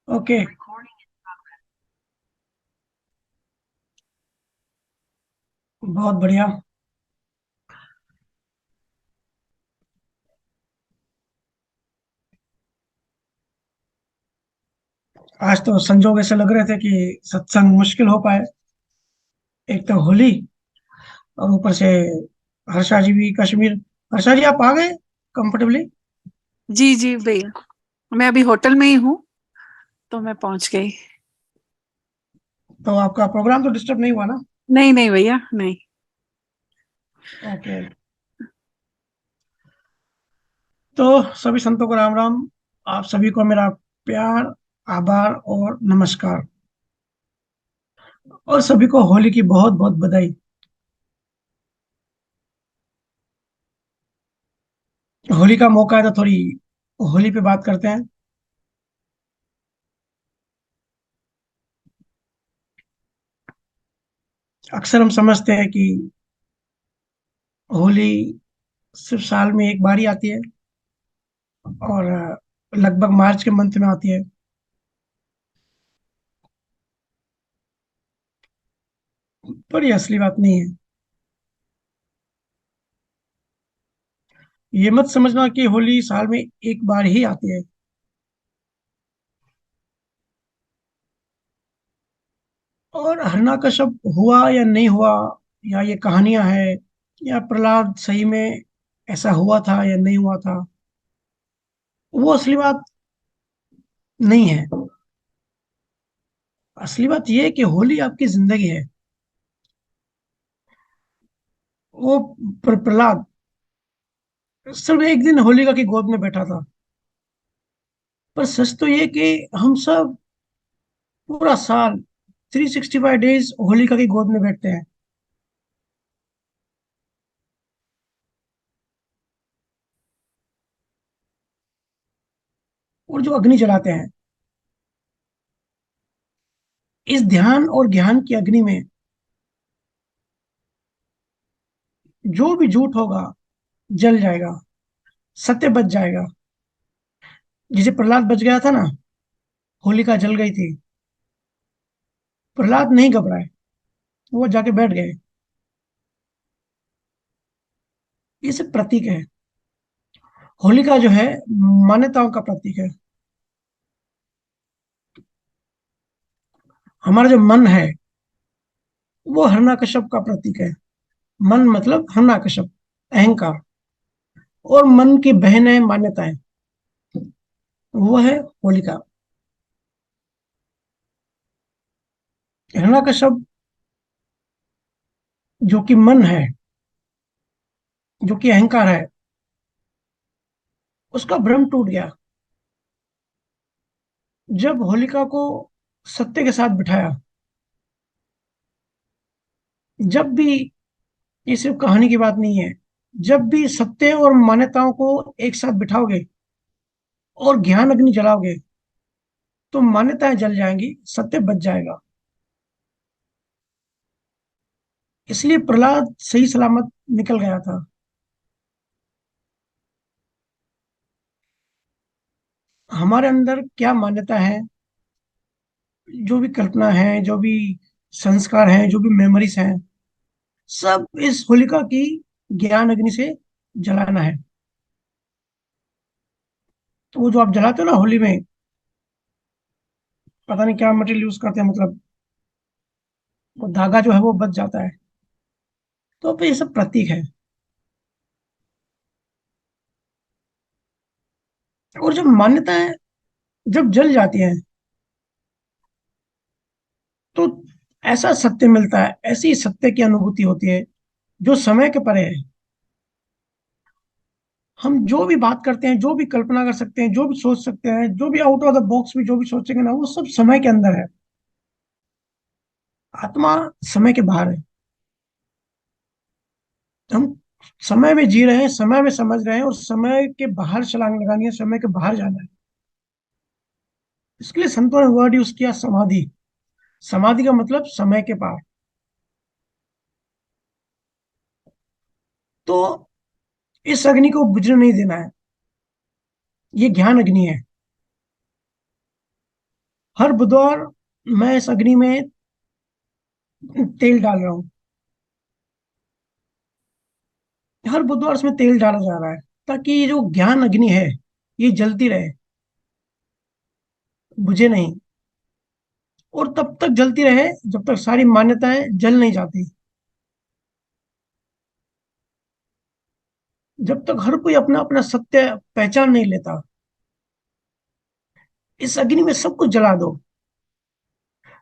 Okay. बहुत बढ़िया। आज तो संजोग ऐसे लग रहे थे कि सत्संग मुश्किल हो पाए। एक तो होली, और ऊपर से हर्षा जी भी कश्मीर। हर्षा जी, आप आ गए कंफर्टेबली? जी जी भैया। मैं अभी होटल में ही हूँ, तो मैं पहुंच गई। तो आपका प्रोग्राम तो डिस्टर्ब नहीं हुआ ना? नहीं नहीं भैया, नहीं। ओके। तो सभी संतों को राम राम। आप सभी को मेरा प्यार, आभार और नमस्कार। और सभी को होली की बहुत बहुत बधाई। होली का मौका है तो थोड़ी होली पे बात करते हैं। अक्सर हम समझते हैं कि होली सिर्फ साल में एक बार ही आती है, और लगभग मार्च के मंथ में आती है। पर ये असली बात नहीं है। ये मत समझना कि होली साल में एक बार ही आती है। और हरनाकश्यप हुआ या नहीं हुआ, या ये कहानियां हैं, या प्रहलाद सही में ऐसा हुआ था या नहीं हुआ था, वो असली बात नहीं है। असली बात ये है कि होली आपकी जिंदगी है। वो प्रहलाद सिर्फ एक दिन होलिका की गोद में बैठा था। पर सच तो ये कि हम सब पूरा साल 365 डेज होलिका की गोद में बैठते हैं। और जो अग्नि जलाते हैं, इस ध्यान और ज्ञान की अग्नि में जो भी झूठ होगा जल जाएगा, सत्य बच जाएगा। जिसे प्रहलाद बच गया था ना, होलिका जल गई थी, प्रहलाद नहीं घबराए, वो जाके बैठ गए। ये सब प्रतीक है। होलिका जो है, मान्यताओं का प्रतीक है। हमारा जो मन है, वो हरणाकश्यप का प्रतीक है। मन मतलब हरणाकश्यप, अहंकार। और मन की बहन है मान्यताएं, वो है होलिका। हिरण्यकश्यप जो कि मन है, जो कि अहंकार है, उसका भ्रम टूट गया जब होलिका को सत्य के साथ बिठाया। जब भी, ये सिर्फ कहानी की बात नहीं है, जब भी सत्य और मान्यताओं को एक साथ बिठाओगे और ज्ञान अग्नि जलाओगे, तो मान्यताएं जल जाएंगी, सत्य बच जाएगा। इसलिए प्रहलाद सही सलामत निकल गया था। हमारे अंदर क्या मान्यता है, जो भी कल्पना है, जो भी संस्कार हैं, जो भी मेमोरीज हैं, सब इस होलिका की ज्ञान अग्नि से जलाना है। तो वो जो आप जलाते हो ना होली में, पता नहीं क्या मटेरियल यूज करते हैं, मतलब वो धागा जो है वो बच जाता है। तो फिर ये सब प्रतीक है। और जब मान्यताएं जब जल जाती हैं, तो ऐसा सत्य मिलता है, ऐसी सत्य की अनुभूति होती है जो समय के परे है। हम जो भी बात करते हैं, जो भी कल्पना कर सकते हैं, जो भी सोच सकते हैं, जो भी आउट ऑफ द बॉक्स भी जो भी सोचेंगे ना, वो सब समय के अंदर है। आत्मा समय के बाहर है। हम समय में जी रहे हैं, समय में समझ रहे हैं, और समय के बाहर छलांग लगानी है, समय के बाहर जाना है। इसके लिए संतों ने वर्ड यूज किया, समाधि। समाधि का मतलब समय के पार। तो इस अग्नि को बुझने नहीं देना है। ये ज्ञान अग्नि है। हर बुधवार मैं इस अग्नि में तेल डाल रहा हूँ। हर बुधवार इसमें तेल डाला जा रहा है ताकि ये जो ज्ञान अग्नि है ये जलती रहे, बुझे नहीं। और तब तक जलती रहे जब तक सारी मान्यताएं जल नहीं जाती। जब तक हर कोई अपना अपना सत्य पहचान नहीं लेता। इस अग्नि में सब कुछ जला दो।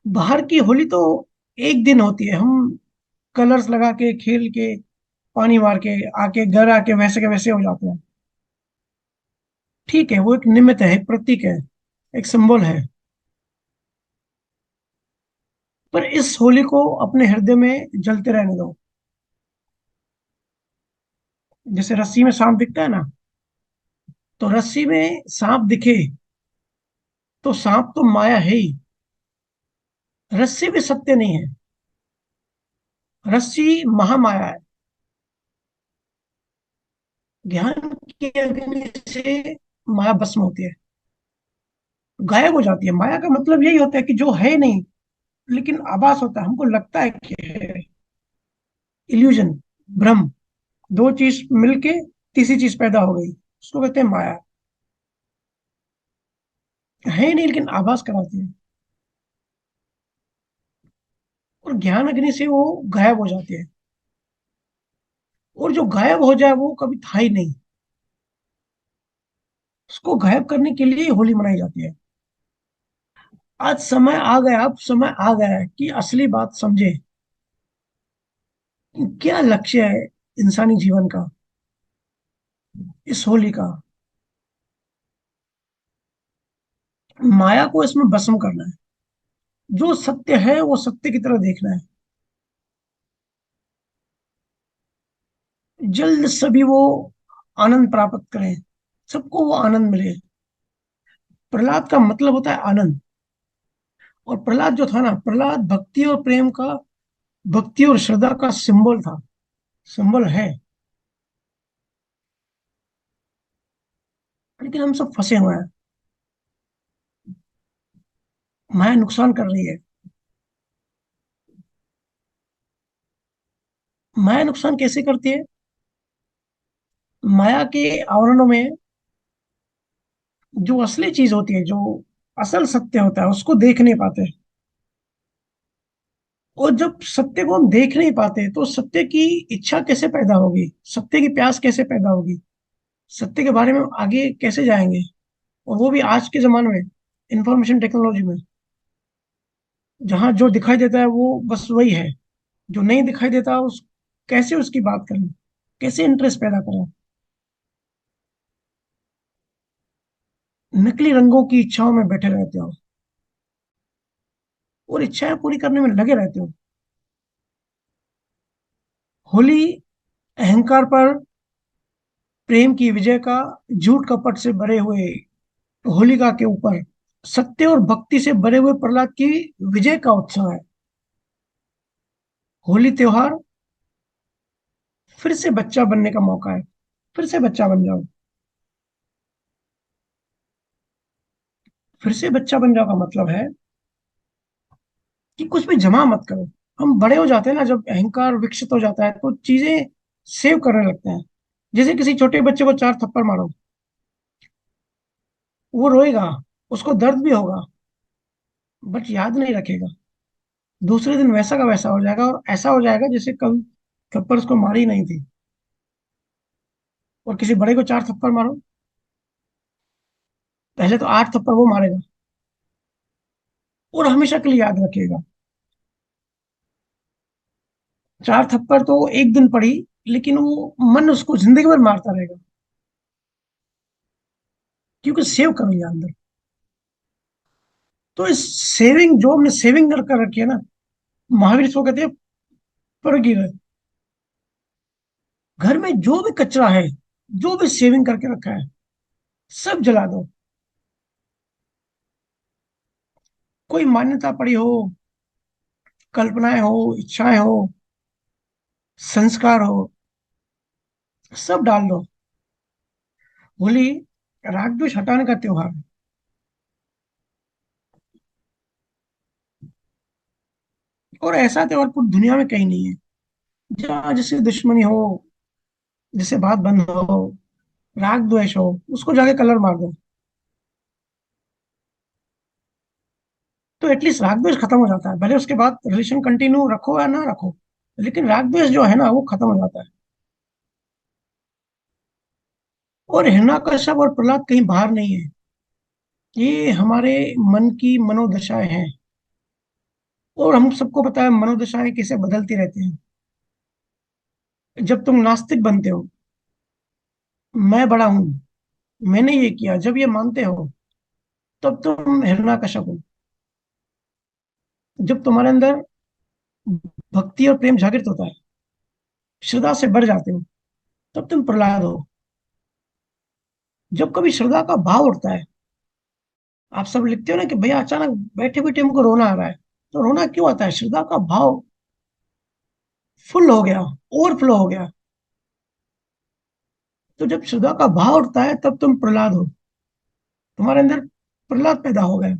बाहर की होली तो एक दिन होती है, हम कलर्स लगा के खेल के पानी मार के आके घर आके वैसे के वैसे हो जाते हैं। ठीक है, वो एक निमित्त है, एक प्रतीक है, एक सिंबल है। पर इस होली को अपने हृदय में जलते रहने दो। जैसे रस्सी में सांप दिखता है ना, तो रस्सी में सांप दिखे तो सांप तो माया है ही। रस्सी भी सत्य नहीं है, रस्सी महामाया है। ज्ञान की अग्नि से माया भस्म होती है, गायब हो जाती है। माया का मतलब यही होता है कि जो है नहीं लेकिन आभास होता है, हमको लगता है कि है। इल्यूजन, भ्रम। दो चीज मिलके तीसरी चीज पैदा हो गई, उसको कहते हैं माया। है ही नहीं लेकिन आभास कराती है। और ज्ञान अग्नि से वो गायब हो जाती है। और जो गायब हो जाए वो कभी था ही नहीं। उसको गायब करने के लिए होली मनाई जाती है। आज समय आ गया, अब समय आ गया है कि असली बात समझे कि क्या लक्ष्य है इंसानी जीवन का, इस होली का। माया को इसमें भस्म करना है। जो सत्य है वो सत्य की तरह देखना है। जल्द सभी वो आनंद प्राप्त करें, सबको वो आनंद मिले। प्रहलाद का मतलब होता है आनंद। और प्रहलाद जो था ना, प्रहलाद भक्ति और प्रेम का, भक्ति और श्रद्धा का सिंबल था, सिंबल है। लेकिन हम सब फंसे हुए हैं। माया नुकसान कर रही है। माया नुकसान कैसे करती है? माया के आवरणों में जो असली चीज होती है, जो असल सत्य होता है, उसको देख नहीं पाते। और जब सत्य को हम देख नहीं पाते तो सत्य की इच्छा कैसे पैदा होगी, सत्य की प्यास कैसे पैदा होगी, सत्य के बारे में आगे कैसे जाएंगे? और वो भी आज के जमाने में, इंफॉर्मेशन टेक्नोलॉजी में, जहाँ जो दिखाई देता है वो बस वही है। जो नहीं दिखाई देता उस कैसे उसकी बात करें, कैसे इंटरेस्ट पैदा करें? नकली रंगों की इच्छाओं में बैठे रहते हो और इच्छाएं पूरी करने में लगे रहते हो। होली अहंकार पर प्रेम की विजय का, झूठ कपट से भरे हुए होलिका के ऊपर सत्य और भक्ति से भरे हुए प्रहलाद की विजय का उत्सव है। होली त्योहार फिर से बच्चा बनने का मौका है। फिर से बच्चा बन जाओ। फिर से बच्चा बन जाओ का मतलब है कि कुछ भी जमा मत करो। हम बड़े हो जाते हैं ना, जब अहंकार विकसित हो जाता है तो चीजें सेव करने लगते हैं। जैसे किसी छोटे बच्चे को चार थप्पड़ मारो, वो रोएगा, उसको दर्द भी होगा, बट याद नहीं रखेगा। दूसरे दिन वैसा का वैसा हो जाएगा और ऐसा हो जाएगा जैसे कल थप्पड़ उसको मारी नहीं थी। और किसी बड़े को चार थप्पड़ मारो, पहले तो आठ थप्पड़ वो मारेगा और हमेशा के लिए याद रखेगा। चार थप्पड़ तो एक दिन पड़ी, लेकिन वो मन उसको जिंदगी भर मारता रहेगा, क्योंकि सेव कर लिया अंदर। तो इस सेविंग, जो हमने सेविंग कर रखी है ना, महावीर इसको कहते हैं परगिर। घर में जो भी कचरा है, जो भी सेविंग करके रखा है, सब जला दो। कोई मान्यता पड़ी हो, कल्पनाएं हो, इच्छाएं हो, संस्कार हो, सब डाल दो। होली राग द्वेष हटाने का त्योहार है। और ऐसा त्योहार पूरी दुनिया में कहीं नहीं है। जहाँ जिससे दुश्मनी हो, जिससे बात बंद हो, राग द्वेष हो, उसको जाके कलर मार दो, तो एटलीस्ट राग द्वेष खत्म हो जाता है। भले उसके बाद रिलेशन कंटिन्यू रखो या ना रखो, लेकिन राग द्वेष जो है ना वो खत्म हो जाता है। और हिरण्यकश्यप और प्रहलाद कहीं बाहर नहीं है, ये हमारे मन की मनोदशाएं हैं। और हम सबको पता है मनोदशाएं कैसे बदलती रहती हैं। जब तुम नास्तिक बनते हो, मैं बड़ा हूं, मैंने ये किया, जब ये मानते हो, तब तुम हिरण्यकश्यप हो। जब तुम्हारे अंदर भक्ति और प्रेम जागृत होता है, श्रद्धा से बढ़ जाते हो, तब तुम प्रहलाद हो। जब कभी श्रद्धा का भाव उठता है, आप सब लिखते हो ना कि भैया अचानक बैठे बैठे हमको रोना आ रहा है, तो रोना क्यों आता है? श्रद्धा का भाव फुल हो गया, ओवरफ्लो हो गया। तो जब श्रद्धा का भाव उठता है, तब तुम प्रहलाद हो, तुम्हारे अंदर प्रहलाद पैदा हो गए।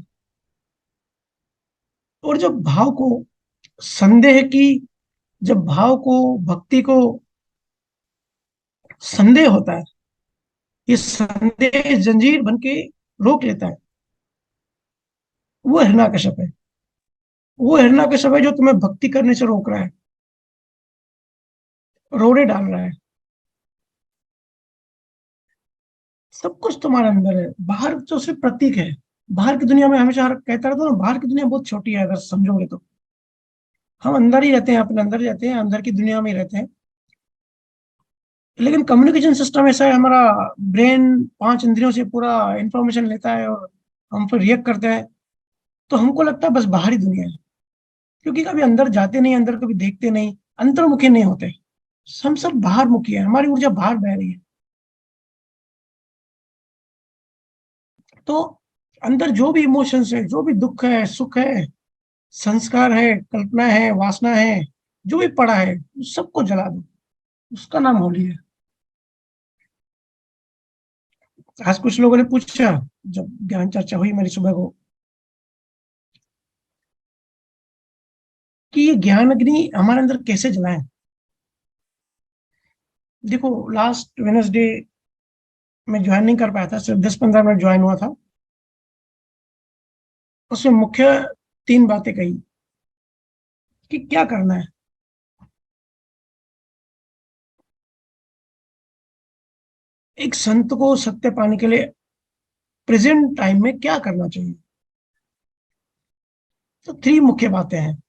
और जब भाव को संदेह की, जब भाव को, भक्ति को संदेह होता है, ये संदेह जंजीर बन के रोक लेता है, वो हिरण्यकश्यप है। वो हिरण्यकश्यप है जो तुम्हें भक्ति करने से रोक रहा है, रोड़े डाल रहा है। सब कुछ तुम्हारे अंदर है, बाहर तो सिर्फ प्रतीक है। बाहर की दुनिया में हमेशा कहता रहता हूँ ना, बाहर की दुनिया बहुत छोटी है अगर समझोगे तो। हम अंदर ही रहते हैं, अपने अंदर ही रहते हैं, अंदर की दुनिया में ही रहते हैं। लेकिन कम्युनिकेशन सिस्टम ऐसा है, हमारा ब्रेन 5 इंद्रियों से पूरा इंफॉर्मेशन लेता है और हम फिर रिएक्ट करते हैं। तो हमको लगता है बस बाहरी दुनिया है, क्योंकि कभी अंदर जाते नहीं, अंदर कभी देखते नहीं, अंतर्मुखी नहीं होते। हम सब बाहर मुखी है, हमारी ऊर्जा बाहर बह रही है। तो अंदर जो भी इमोशंस है, जो भी दुख है, सुख है, संस्कार है, कल्पना है, वासना है, जो भी पड़ा है, उस सबको जला दो। उसका नाम होली है। आज कुछ लोगों ने पूछा, जब ज्ञान चर्चा हुई मेरी सुबह को, कि ये ज्ञान अग्नि हमारे अंदर कैसे जलाएं। देखो, लास्ट वेनसडे में ज्वाइन नहीं कर पाया था, सिर्फ 10-15 मिनट ज्वाइन हुआ था। उसमें मुख्य 3 बातें कही कि क्या करना है। एक संत को सत्य पाने के लिए प्रेजेंट टाइम में क्या करना चाहिए। तो 3 मुख्य बातें हैं।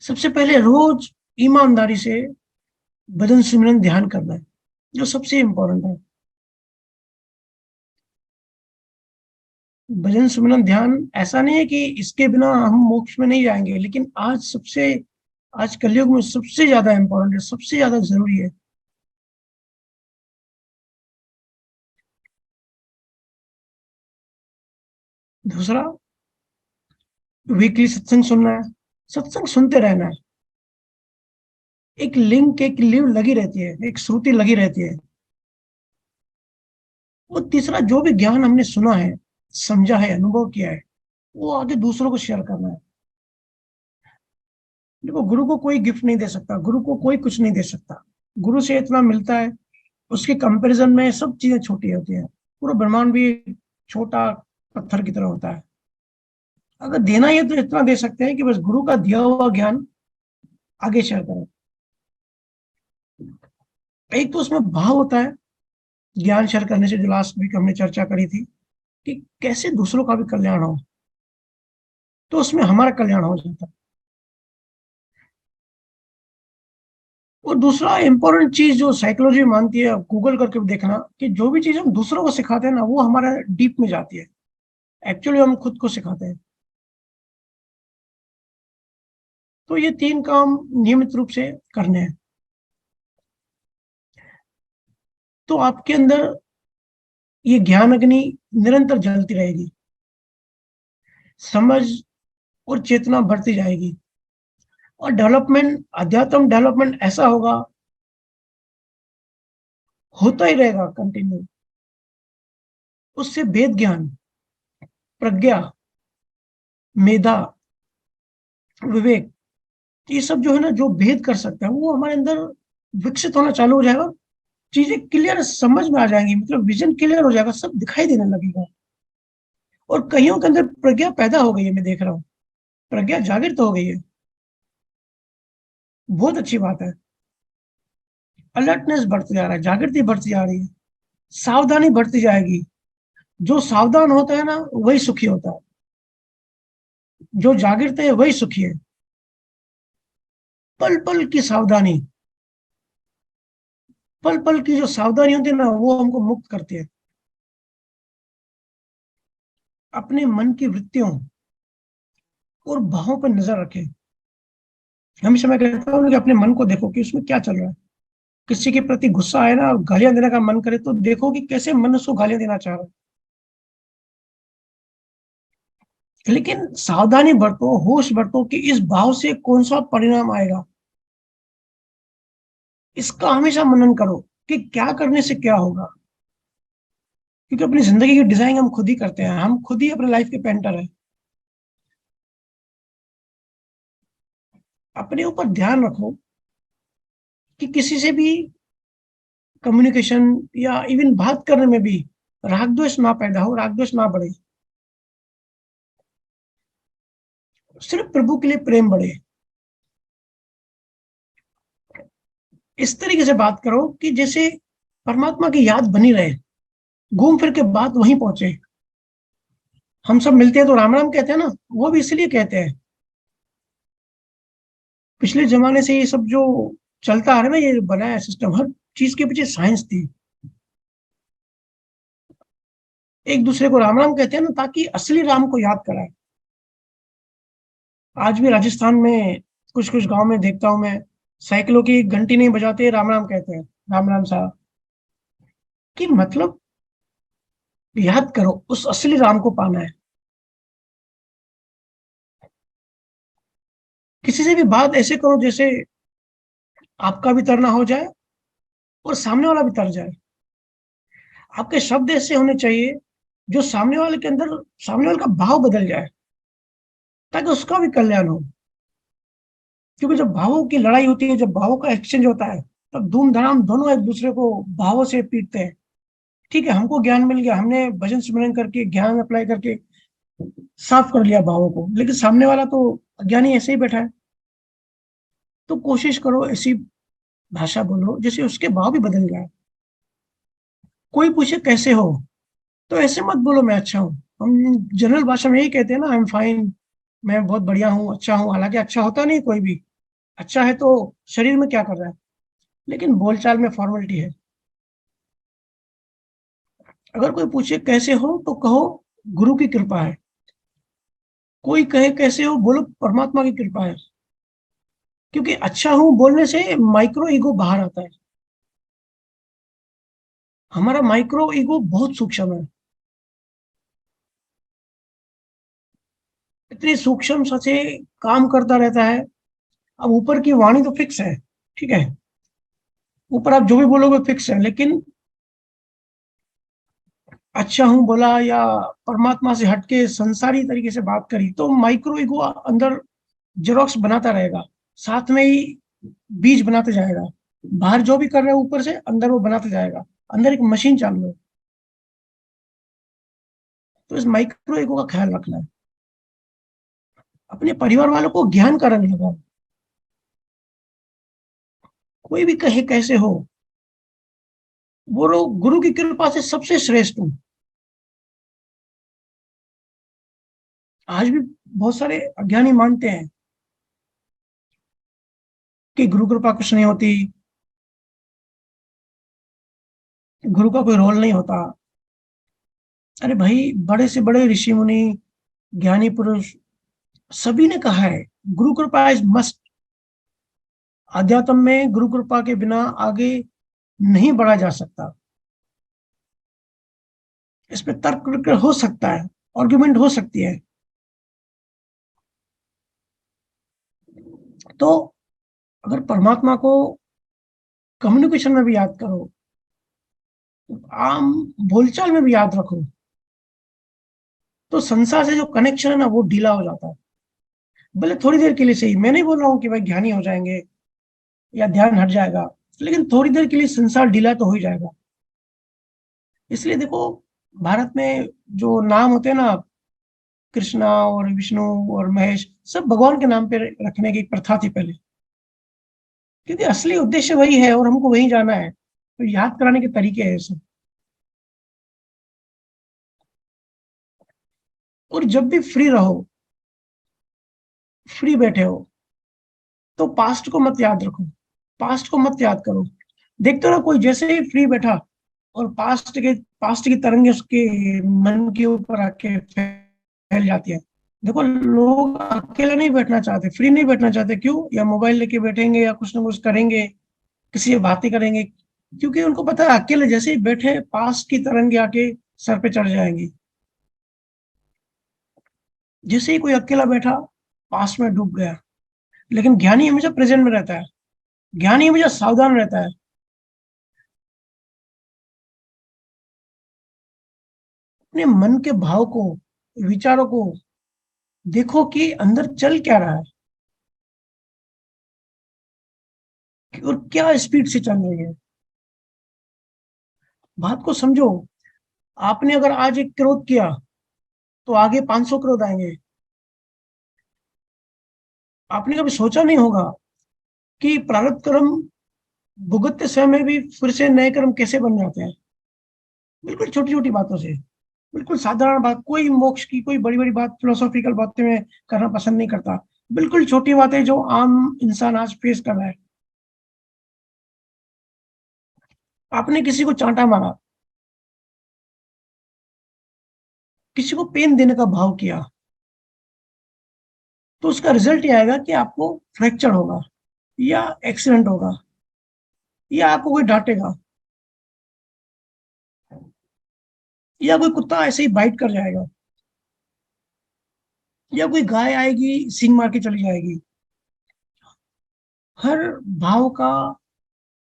सबसे पहले, रोज ईमानदारी से भजन सिमरन ध्यान करना है, जो सबसे इंपॉर्टेंट है। भजन सिमरन ध्यान ऐसा नहीं है कि इसके बिना हम मोक्ष में नहीं जाएंगे, लेकिन आज कलयुग में सबसे ज्यादा इंपॉर्टेंट है, सबसे ज्यादा जरूरी है। दूसरा, वीकली सत्संग सुनना है, सत्संग सुनते रहना है। एक लिंक, एक लीव लगी रहती है, एक श्रुति लगी रहती है। और तीसरा, जो भी ज्ञान हमने सुना है, समझा है, अनुभव किया है, वो आगे दूसरों को शेयर करना है। देखो, गुरु को कोई गिफ्ट नहीं दे सकता, गुरु को कोई कुछ नहीं दे सकता। गुरु से इतना मिलता है, उसके कंपैरिजन में सब चीजें छोटी होती हैं। पूरा ब्रह्मांड भी छोटा पत्थर की तरह होता है। अगर देना ही है तो इतना दे सकते हैं कि बस गुरु का दिया हुआ ज्ञान आगे शेयर करें। एक तो उसमें भाव होता है ज्ञान शेयर करने से, जो लास्ट वीक हमने चर्चा करी थी, कि कैसे दूसरों का भी कल्याण हो, तो उसमें हमारा कल्याण हो जाता है। और दूसरा इंपॉर्टेंट चीज जो साइकोलॉजी मानती है, गूगल करके भी देखना, कि जो भी चीज हम दूसरों को सिखाते हैं ना, वो हमारा डीप में जाती है। एक्चुअली हम खुद को सिखाते हैं। तो ये 3 काम नियमित रूप से करने हैं, तो आपके अंदर ये ज्ञान अग्नि निरंतर जलती रहेगी, समझ और चेतना बढ़ती जाएगी। और डेवलपमेंट, अध्यात्म डेवलपमेंट ऐसा होगा, होता ही रहेगा कंटिन्यू। उससे वेद ज्ञान, प्रज्ञा, मेधा, विवेक, ये सब जो है ना, जो भेद कर सकता है वो हमारे अंदर विकसित होना चालू हो जाएगा। चीजें क्लियर समझ में आ जाएंगी, मतलब विजन क्लियर हो जाएगा, सब दिखाई देने लगेगा। और कईयों के अंदर प्रज्ञा पैदा हो गई है, मैं देख रहा हूँ, प्रज्ञा जागृत हो गई है। बहुत अच्छी बात है। अलर्टनेस बढ़ती जा रहा है, जागृति बढ़ती जा रही है, सावधानी बढ़ती जाएगी। जो सावधान होता है ना वही सुखी होता है, जो जागृत है वही सुखी है। पल पल की सावधानी, पल पल की जो सावधानी होती है ना, वो हमको मुक्त करती है। अपने मन की वृत्तियों और भावों पर नजर रखें। हमेशा मैं कहता हूँ कि अपने मन को देखो कि उसमें क्या चल रहा है। किसी के प्रति गुस्सा आए ना, गालियां देने का मन करे, तो देखो कि कैसे मन उसको गालियां देना चाह रहा है। लेकिन सावधानी बरतो, होश बरतो कि इस भाव से कौन सा परिणाम आएगा। इसका हमेशा मनन करो कि क्या करने से क्या होगा। क्योंकि अपनी जिंदगी की डिजाइन हम खुद ही करते हैं, हम खुद ही अपने लाइफ के पेंटर हैं। अपने ऊपर ध्यान रखो कि किसी से भी कम्युनिकेशन या इवन बात करने में भी राग द्वेष ना पैदा हो, राग द्वेष ना बढ़े। सिर्फ प्रभु के लिए प्रेम बढ़े। इस तरीके से बात करो कि जैसे परमात्मा की याद बनी रहे, घूम फिर के बात वहीं पहुंचे। हम सब मिलते हैं तो राम राम कहते हैं ना, वो भी इसलिए कहते हैं। पिछले जमाने से ये सब जो चलता है ना, ये बनाया सिस्टम, हर चीज के पीछे साइंस थी। एक दूसरे को राम राम कहते हैं ना, ताकि असली राम को याद कराए। आज भी राजस्थान में कुछ कुछ गांव में देखता हूं मैं, साइकिलों की घंटी नहीं बजाते, राम राम कहते हैं, राम राम साहब। कि मतलब याद करो, उस असली राम को पाना है। किसी से भी बात ऐसे करो जैसे आपका भी तरना हो जाए और सामने वाला भी तर जाए। आपके शब्द ऐसे होने चाहिए जो सामने वाले के अंदर, सामने वाले का भाव बदल जाए, ताकि उसका भी कल्याण हो। क्योंकि जब भावों की लड़ाई होती है, जब भावों का एक्सचेंज होता है, तब धूम धड़ाम दोनों एक दूसरे को भावों से पीटते हैं। ठीक है, हमको ज्ञान मिल गया, हमने भजन सिमरन करके ज्ञान अप्लाई करके साफ कर लिया भावों को, लेकिन सामने वाला तो अज्ञानी ऐसे ही बैठा है। तो कोशिश करो ऐसी भाषा बोलो जैसे उसके भाव भी बदल जाए। कोई पूछे कैसे हो, तो ऐसे मत बोलो मैं अच्छा हूँ। हम जनरल भाषा में यही कहते हैं ना, आई एम फाइन, मैं बहुत बढ़िया हूँ, अच्छा हूँ। हालांकि अच्छा होता नहीं कोई भी। अच्छा है तो शरीर में क्या कर रहा है, लेकिन बोलचाल में फॉर्मेलिटी है। अगर कोई पूछे कैसे हो, तो कहो गुरु की कृपा है। कोई कहे कैसे हो, बोलो परमात्मा की कृपा है। क्योंकि अच्छा हूं बोलने से माइक्रो ईगो बाहर आता है। हमारा माइक्रो ईगो बहुत सूक्ष्म है, इतनी सूक्ष्म से काम करता रहता है। अब ऊपर की वाणी तो फिक्स है, ठीक है, ऊपर आप जो भी बोलोगे फिक्स है, लेकिन अच्छा हूं बोला या परमात्मा से हटके संसारी तरीके से बात करी, तो माइक्रो ईगो अंदर जेरोक्स बनाता रहेगा, साथ में ही बीज बनाते जाएगा। बाहर जो भी कर रहे हैं ऊपर से, अंदर वो बनाते जाएगा। अंदर एक मशीन चालू है। तो इस माइक्रो ईगो का ख्याल रखना है। अपने परिवार वालों को ज्ञान का रंग लगाओ। कोई भी कहे कैसे हो, बोलो गुरु की कृपा से सबसे श्रेष्ठ हूँ। आज भी बहुत सारे अज्ञानी मानते हैं कि गुरु कृपा कुछ नहीं होती, गुरु का कोई रोल नहीं होता। अरे भाई, बड़े से बड़े ऋषि मुनि, ज्ञानी पुरुष, सभी ने कहा है गुरु कृपा इज मस्ट। अध्यात्म में गुरु कृपा के बिना आगे नहीं बढ़ा जा सकता। इस पे तर्क वितर्क हो सकता है, आर्गुमेंट हो सकती है। तो अगर परमात्मा को कम्युनिकेशन में भी याद करो, आम बोलचाल में भी याद रखो, तो संसार से जो कनेक्शन है ना, वो ढीला हो जाता है। भले थोड़ी देर के लिए सही, मैं नहीं बोल रहा हूँ कि भाई ज्ञानी हो जाएंगे या ध्यान हट जाएगा, लेकिन थोड़ी देर के लिए संसार ढीला तो हो ही जाएगा। इसलिए देखो, भारत में जो नाम होते हैं ना, कृष्णा और विष्णु और महेश, सब भगवान के नाम पे रखने की एक प्रथा थी पहले, क्योंकि असली उद्देश्य वही है और हमको वही जाना है, तो याद कराने के तरीके हैं सब। और जब भी फ्री रहो, फ्री बैठे हो, तो पास्ट को मत याद रखो, पास्ट को मत याद करो। देखते हो ना, कोई जैसे ही फ्री बैठा और पास्ट की तरंगे उसके मन के ऊपर आके फैल जाती है। देखो, लोग अकेला नहीं बैठना चाहते, फ्री नहीं बैठना चाहते, क्यों? या मोबाइल लेके बैठेंगे या कुछ ना कुछ करेंगे, किसी से बातें करेंगे, क्योंकि उनको पता है अकेले जैसे ही बैठे पास्ट की तरंगे आके सर पे चढ़ जाएंगी। जैसे ही कोई अकेला बैठा, पास्ट में डूब गया। लेकिन ज्ञानी हमेशा प्रेजेंट में रहता है, ज्ञानी हमेशा सावधान रहता है। अपने मन के भाव को, विचारों को देखो कि अंदर चल क्या रहा है और क्या स्पीड से चल रही है। बात को समझो। आपने अगर आज एक क्रोध किया, तो आगे 500 क्रोध आएंगे। आपने कभी सोचा नहीं होगा कि प्रारब्ध कर्म भुगतते समय भी फिर से नए कर्म कैसे बन जाते हैं। बिल्कुल छोटी छोटी बातों से, बिल्कुल साधारण बात, कोई मोक्ष की कोई बड़ी बड़ी बात फिलोसॉफिकल बातें में करना पसंद नहीं करता। बिल्कुल छोटी बातें जो आम इंसान आज फेस कर रहा है। आपने किसी को चांटा मारा, किसी को पेन देने का भाव किया, तो उसका रिजल्ट ये आएगा कि आपको फ्रैक्चर होगा, या एक्सीडेंट होगा, या आपको कोई डांटेगा, या कोई कुत्ता ऐसे ही बाइट कर जाएगा, या कोई गाय आएगी सींग मार के चली जाएगी। हर भाव का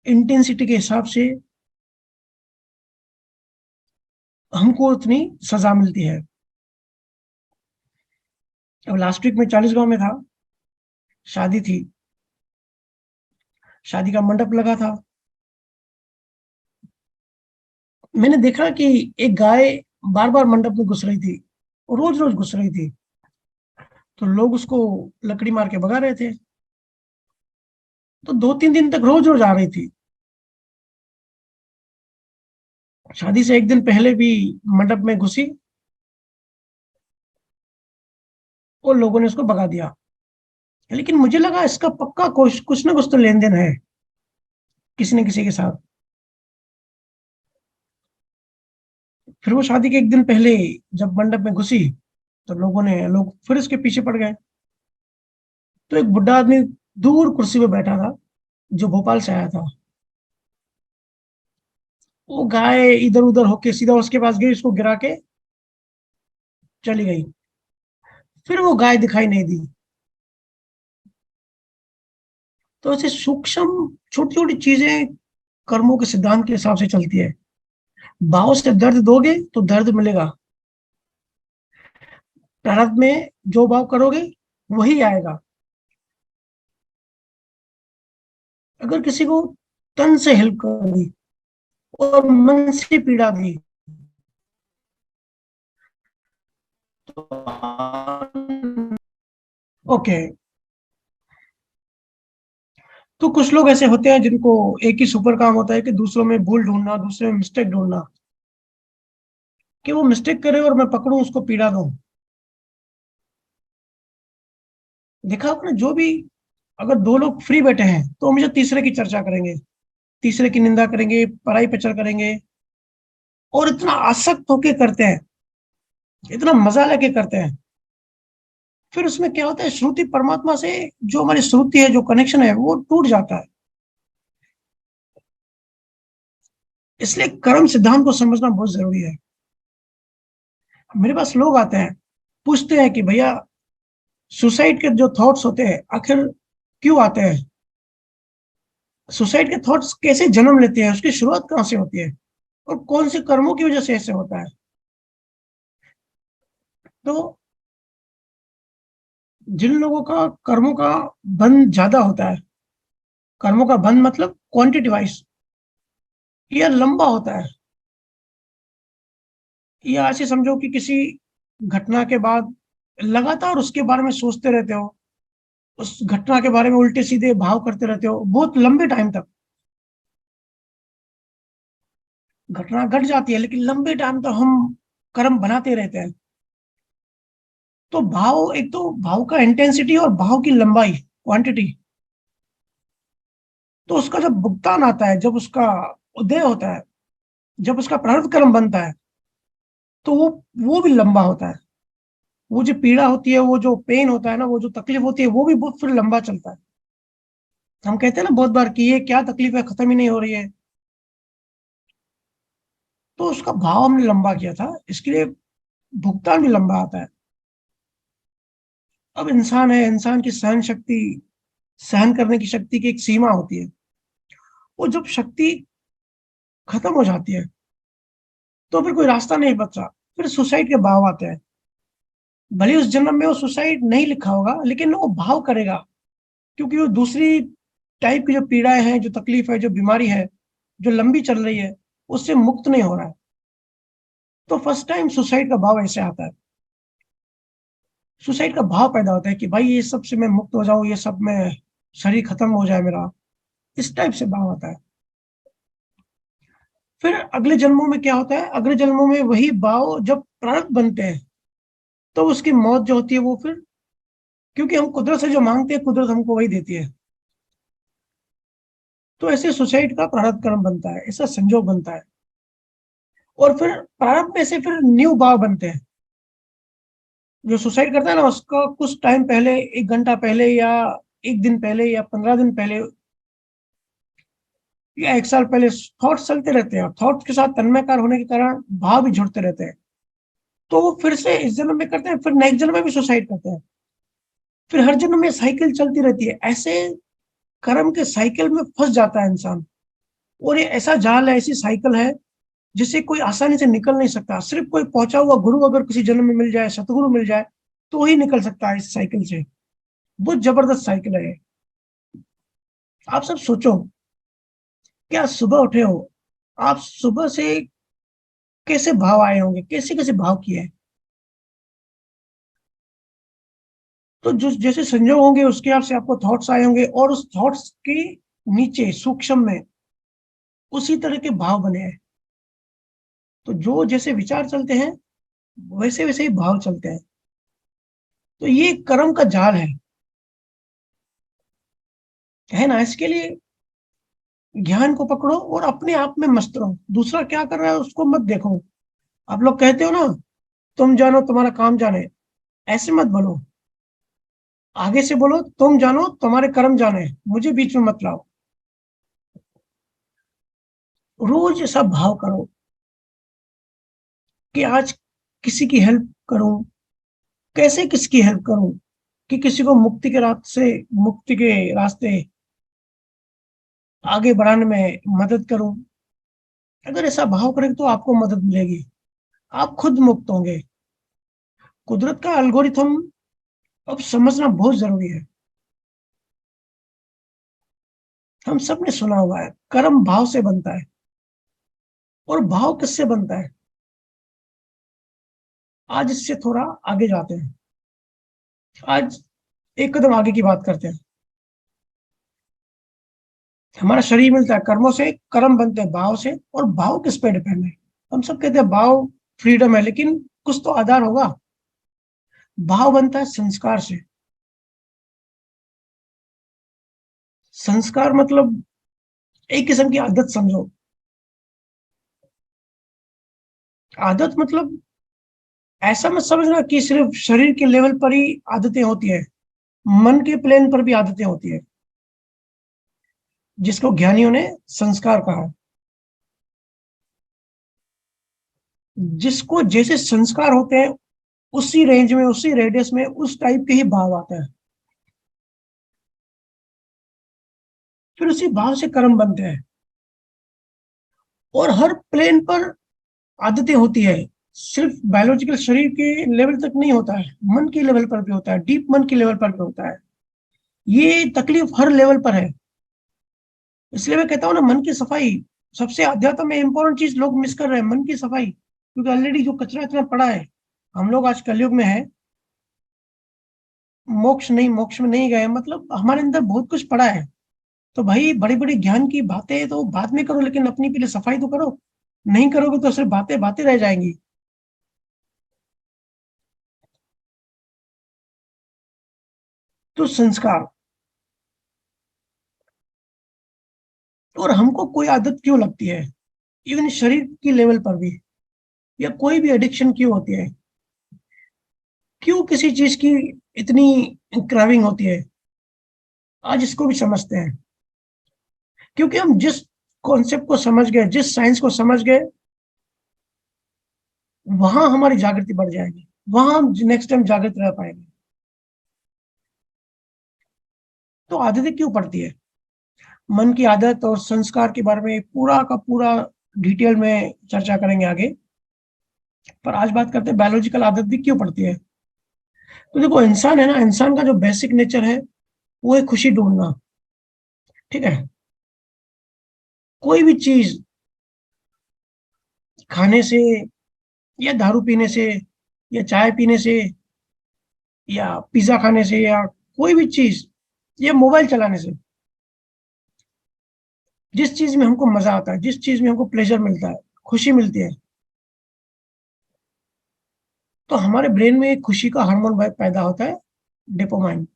इंटेंसिटी के हिसाब से हमको उतनी सजा मिलती है। अब लास्ट वीक में 40 गांव में था, शादी थी, शादी का मंडप लगा था। मैंने देखा कि एक गाय बार बार मंडप में घुस रही थी, रोज रोज घुस रही थी। तो लोग उसको लकड़ी मार के भगा रहे थे। तो 2-3 दिन तक रोज रोज आ रही थी। शादी से एक दिन पहले भी मंडप में घुसी और लोगों ने उसको भगा दिया। लेकिन मुझे लगा इसका पक्का कुछ कुछ ना कुछ तो लेन देन है किसी न किसी के साथ। फिर वो शादी के एक दिन पहले जब मंडप में घुसी, तो लोग फिर उसके पीछे पड़ गए। तो एक बुढ़ा आदमी दूर कुर्सी पे बैठा था, जो भोपाल से आया था। वो गाय इधर उधर होके सीधा उसके पास गई, उसको गिरा के चली गई। फिर वो गाय दिखाई नहीं दी। तो ऐसे सूक्ष्म छोटी छोटी चीजें कर्मों के सिद्धांत के हिसाब से चलती है। भाव से दर्द दोगे तो दर्द मिलेगा। प्रारब्ध में जो भाव करोगे वही आएगा। अगर किसी को तन से हेल्प कर दी और मन से पीड़ा दी, तो ओके। तो कुछ लोग ऐसे होते हैं जिनको एक ही सुपर काम होता है कि दूसरों में भूल ढूंढना, दूसरे में मिस्टेक ढूंढना, कि वो मिस्टेक करे और मैं पकड़ूं उसको पीड़ा दूं। देखा आपने, जो भी, अगर दो लोग फ्री बैठे हैं तो हमेशा तीसरे की चर्चा करेंगे, तीसरे की निंदा करेंगे, पराई प्रचार करेंगे, और इतना आसक्त होके करते हैं, इतना मजा लेके करते हैं। फिर उसमें क्या होता है, श्रुति परमात्मा से जो हमारी श्रुति है, जो कनेक्शन है, वो टूट जाता है। इसलिए कर्म सिद्धांत को समझना बहुत जरूरी है। मेरे पास लोग आते हैं, पूछते हैं कि भैया, सुसाइड के जो थॉट्स होते हैं आखिर क्यों आते हैं, सुसाइड के थॉट्स कैसे जन्म लेते हैं, उसकी शुरुआत कहाँ से होती है, और कौन से कर्मों की वजह से ऐसे होता है। तो जिन लोगों का कर्मों का बंध ज्यादा होता है, कर्मों का बंध मतलब क्वांटिटी वाइज, यह लंबा होता है। या ऐसे समझो कि किसी घटना के बाद लगातार उसके बारे में सोचते रहते हो, उस घटना के बारे में उल्टे सीधे भाव करते रहते हो बहुत लंबे टाइम तक। घटना घट जाती है लेकिन लंबे टाइम तक हम कर्म बनाते रहते हैं। तो भाव, एक तो भाव का इंटेंसिटी और भाव की लंबाई, क्वांटिटी। तो उसका जब भुगतान आता है, जब उसका उदय होता है, जब उसका प्रारब्ध कर्म बनता है, तो वो भी लंबा होता है। वो जो पीड़ा होती है, वो जो पेन होता है ना, वो जो तकलीफ होती है, वो भी बहुत फिर लंबा चलता है। हम कहते हैं ना बहुत बार कि ये क्या तकलीफ है, खत्म ही नहीं हो रही है। तो उसका भाव हमने लंबा किया था, इसके लिए भुगतान भी लंबा आता है। अब इंसान है, इंसान की सहन शक्ति, सहन करने की शक्ति की एक सीमा होती है। वो जब शक्ति खत्म हो जाती है तो फिर कोई रास्ता नहीं बचा, फिर सुसाइड के भाव आते हैं। भले उस जन्म में वो सुसाइड नहीं लिखा होगा लेकिन वो भाव करेगा, क्योंकि वो दूसरी टाइप की जो पीड़ाएं हैं, जो तकलीफ है, जो बीमारी है, जो लंबी चल रही है, उससे मुक्त नहीं हो रहा है। तो फर्स्ट टाइम सुसाइड का भाव ऐसे आता है। सुसाइड का भाव पैदा होता है कि भाई ये सब से मैं मुक्त हो जाऊं, ये सब में शरीर खत्म हो जाए मेरा, इस टाइप से भाव आता है। फिर अगले जन्मों में क्या होता है, अगले जन्मों में वही भाव जब प्रारब्ध बनते हैं, तो उसकी मौत जो होती है वो फिर, क्योंकि हम कुदरत से जो मांगते हैं कुदरत हमको वही देती है। तो ऐसे सुसाइड का प्रारब्ध कर्म बनता है, ऐसा संजोग बनता है। और फिर प्रारब्ध में से फिर न्यू भाव बनते हैं। जो सुसाइड करता है ना, उसका कुछ टाइम पहले, 1 घंटा पहले या 1 दिन पहले या 15 दिन पहले या 1 साल पहले थॉट्स चलते रहते हैं, और थॉट्स के साथ तन्मयकार होने के कारण भाव भी जुड़ते रहते हैं। तो वो फिर से इस जन्म में करते हैं, फिर नेक्स्ट जन्म में भी सुसाइड करते हैं। फिर हर जन्म में साइकिल चलती रहती है। ऐसे कर्म के साइकिल में फंस जाता है इंसान। और ये ऐसा जाल है, ऐसी साइकिल है जिससे कोई आसानी से निकल नहीं सकता। सिर्फ कोई पहुंचा हुआ गुरु अगर किसी जन्म में मिल जाए, सतगुरु मिल जाए, तो ही निकल सकता है इस साइकिल से। बहुत जबरदस्त साइकिल है ये। आप सब सोचो, क्या सुबह उठे हो, आप सुबह से कैसे भाव आए होंगे, कैसे कैसे भाव किए हैं। तो जो जैसे संजोग होंगे उसके हिसाब से आपको थॉट्स आए होंगे, और उस थॉट्स के नीचे सूक्ष्म में उसी तरह के भाव बने हैं। तो जो जैसे विचार चलते हैं वैसे वैसे ही भाव चलते हैं। तो ये कर्म का जाल है ना। इसके लिए ज्ञान को पकड़ो और अपने आप में मस्त रहो, दूसरा क्या कर रहा है उसको मत देखो। आप लोग कहते हो ना, तुम जानो तुम्हारा काम जाने, ऐसे मत बोलो। आगे से बोलो, तुम जानो तुम्हारे कर्म जाने, मुझे बीच में मत लाओ। रोज ऐसा भाव करो कि आज किसी की हेल्प करूं। कैसे किसकी हेल्प करूं, कि किसी को मुक्ति के रास्ते आगे बढ़ाने में मदद करूं। अगर ऐसा भाव करें तो आपको मदद मिलेगी, आप खुद मुक्त होंगे। कुदरत का एल्गोरिथम अब समझना बहुत जरूरी है। हम सब ने सुना हुआ है, कर्म भाव से बनता है। और भाव किससे बनता है, आज इससे थोड़ा आगे जाते हैं। आज एक कदम आगे की बात करते हैं। हमारा शरीर मिलता है कर्मों से, कर्म बनते हैं भाव से। और भाव किस पे डिपेंड है, हम सब कहते हैं भाव फ्रीडम है, लेकिन कुछ तो आधार होगा। भाव बनता है संस्कार से। संस्कार मतलब एक किस्म की आदत समझो। आदत मतलब ऐसा मत समझना कि सिर्फ शरीर के लेवल पर ही आदतें होती है, मन के प्लेन पर भी आदतें होती है, जिसको ज्ञानियों ने संस्कार कहा है। जिसको जैसे संस्कार होते हैं, उसी रेंज में, उसी रेडियस में, उस टाइप के ही भाव आता है। फिर उसी भाव से कर्म बनते हैं। और हर प्लेन पर आदतें होती है। सिर्फ बायोलॉजिकल शरीर के लेवल तक नहीं होता है, मन के लेवल पर भी होता है, डीप मन के लेवल पर भी होता है। ये तकलीफ हर लेवल पर है। इसलिए मैं कहता हूँ ना, मन की सफाई सबसे अध्यात्म में इंपॉर्टेंट चीज लोग मिस कर रहे हैं, मन की सफाई। क्योंकि ऑलरेडी जो कचरा इतना पड़ा है, हम लोग आज कलयुग में है, मोक्ष में नहीं गए, मतलब हमारे अंदर बहुत कुछ पड़ा है। तो भाई बड़ी बड़ी ज्ञान की बातें तो बाद में करो, लेकिन अपनी पहले सफाई तो करो। नहीं करोगे तो सिर्फ बातें बातें रह जाएंगी। तो संस्कार, और हमको कोई आदत क्यों लगती है, इवन शरीर की लेवल पर भी, या कोई भी एडिक्शन क्यों होती है, क्यों किसी चीज की इतनी क्राविंग होती है, आज इसको भी समझते हैं। क्योंकि हम जिस कॉन्सेप्ट को समझ गए, जिस साइंस को समझ गए, वहां हमारी जागृति बढ़ जाएगी, वहां हम नेक्स्ट टाइम जागृत रह पाएंगे। तो आदतें क्यों पड़ती है, मन की आदत और संस्कार के बारे में पूरा का पूरा डिटेल में चर्चा करेंगे आगे। पर आज बात करते हैं बायोलॉजिकल आदत भी क्यों पड़ती है। तो देखो, इंसान है ना, इंसान का जो बेसिक नेचर है वो है खुशी ढूंढना। ठीक है, कोई भी चीज खाने से, या दारू पीने से, या चाय पीने से, या पिज्जा खाने से, या कोई भी चीज, या मोबाइल चलाने से, जिस चीज में हमको मजा आता है, जिस चीज में हमको प्लेजर मिलता है, खुशी मिलती है, तो हमारे ब्रेन में एक खुशी का हार्मोन पैदा होता है, डोपामाइन।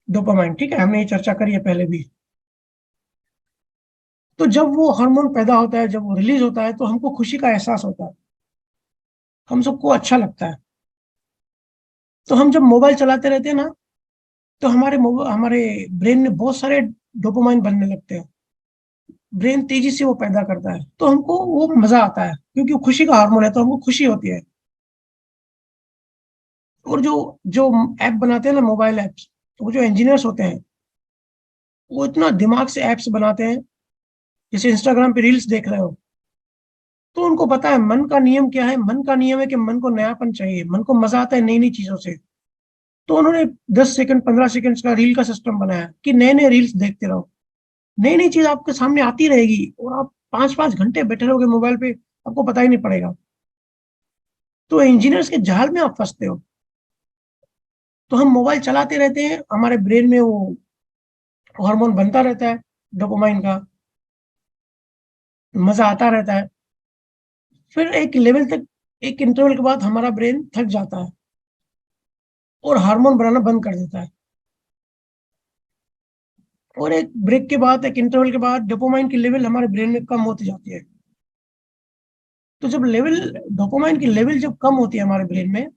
डोपामाइन, ठीक है, हमने ये चर्चा करी है पहले भी। तो जब वो हार्मोन पैदा होता है, जब वो रिलीज होता है, तो हमको खुशी का एहसास होता है, हम सबको अच्छा लगता है। तो हम जब मोबाइल चलाते रहते हैं ना, तो हमारे ब्रेन में बहुत सारे डोपामाइन बनने लगते हैं, ब्रेन तेजी से वो पैदा करता है, तो हमको वो मजा आता है, क्योंकि वो खुशी का हार्मोन है, तो हमको खुशी होती है। और जो जो ऐप बनाते हैं ना, मोबाइल ऐप्स, तो वो जो इंजीनियर्स होते हैं, वो इतना दिमाग से ऐप्स बनाते हैं। जैसे इंस्टाग्राम पे रील्स देख रहे हो, तो उनको पता है मन का नियम क्या है। मन का नियम है कि मन को नयापन चाहिए, मन को मजा आता है नई नई चीजों से। तो उन्होंने 10 सेकंड 15 सेकंड का रील का सिस्टम बनाया कि नए नए रील्स देखते रहो, नई नई चीज आपके सामने आती रहेगी, और आप 5 5 घंटे बैठे रहोगे मोबाइल पे, आपको पता ही नहीं पड़ेगा। तो इंजीनियर्स के जाल में आप फंसते हो। तो हम मोबाइल चलाते रहते हैं, हमारे ब्रेन में वो हार्मोन बनता रहता है, डोपामाइन का, मजा आता रहता है। फिर एक लेवल तक, एक इंटरवल के बाद हमारा ब्रेन थक जाता है और हार्मोन बनाना बंद कर देता है। और एक ब्रेक के बाद, एक इंटरवल के बाद, डोपामाइन की लेवल हमारे ब्रेन में कम होती जाती है। तो जब लेवल, डोपामाइन की लेवल जब कम होती है हमारे ब्रेन में,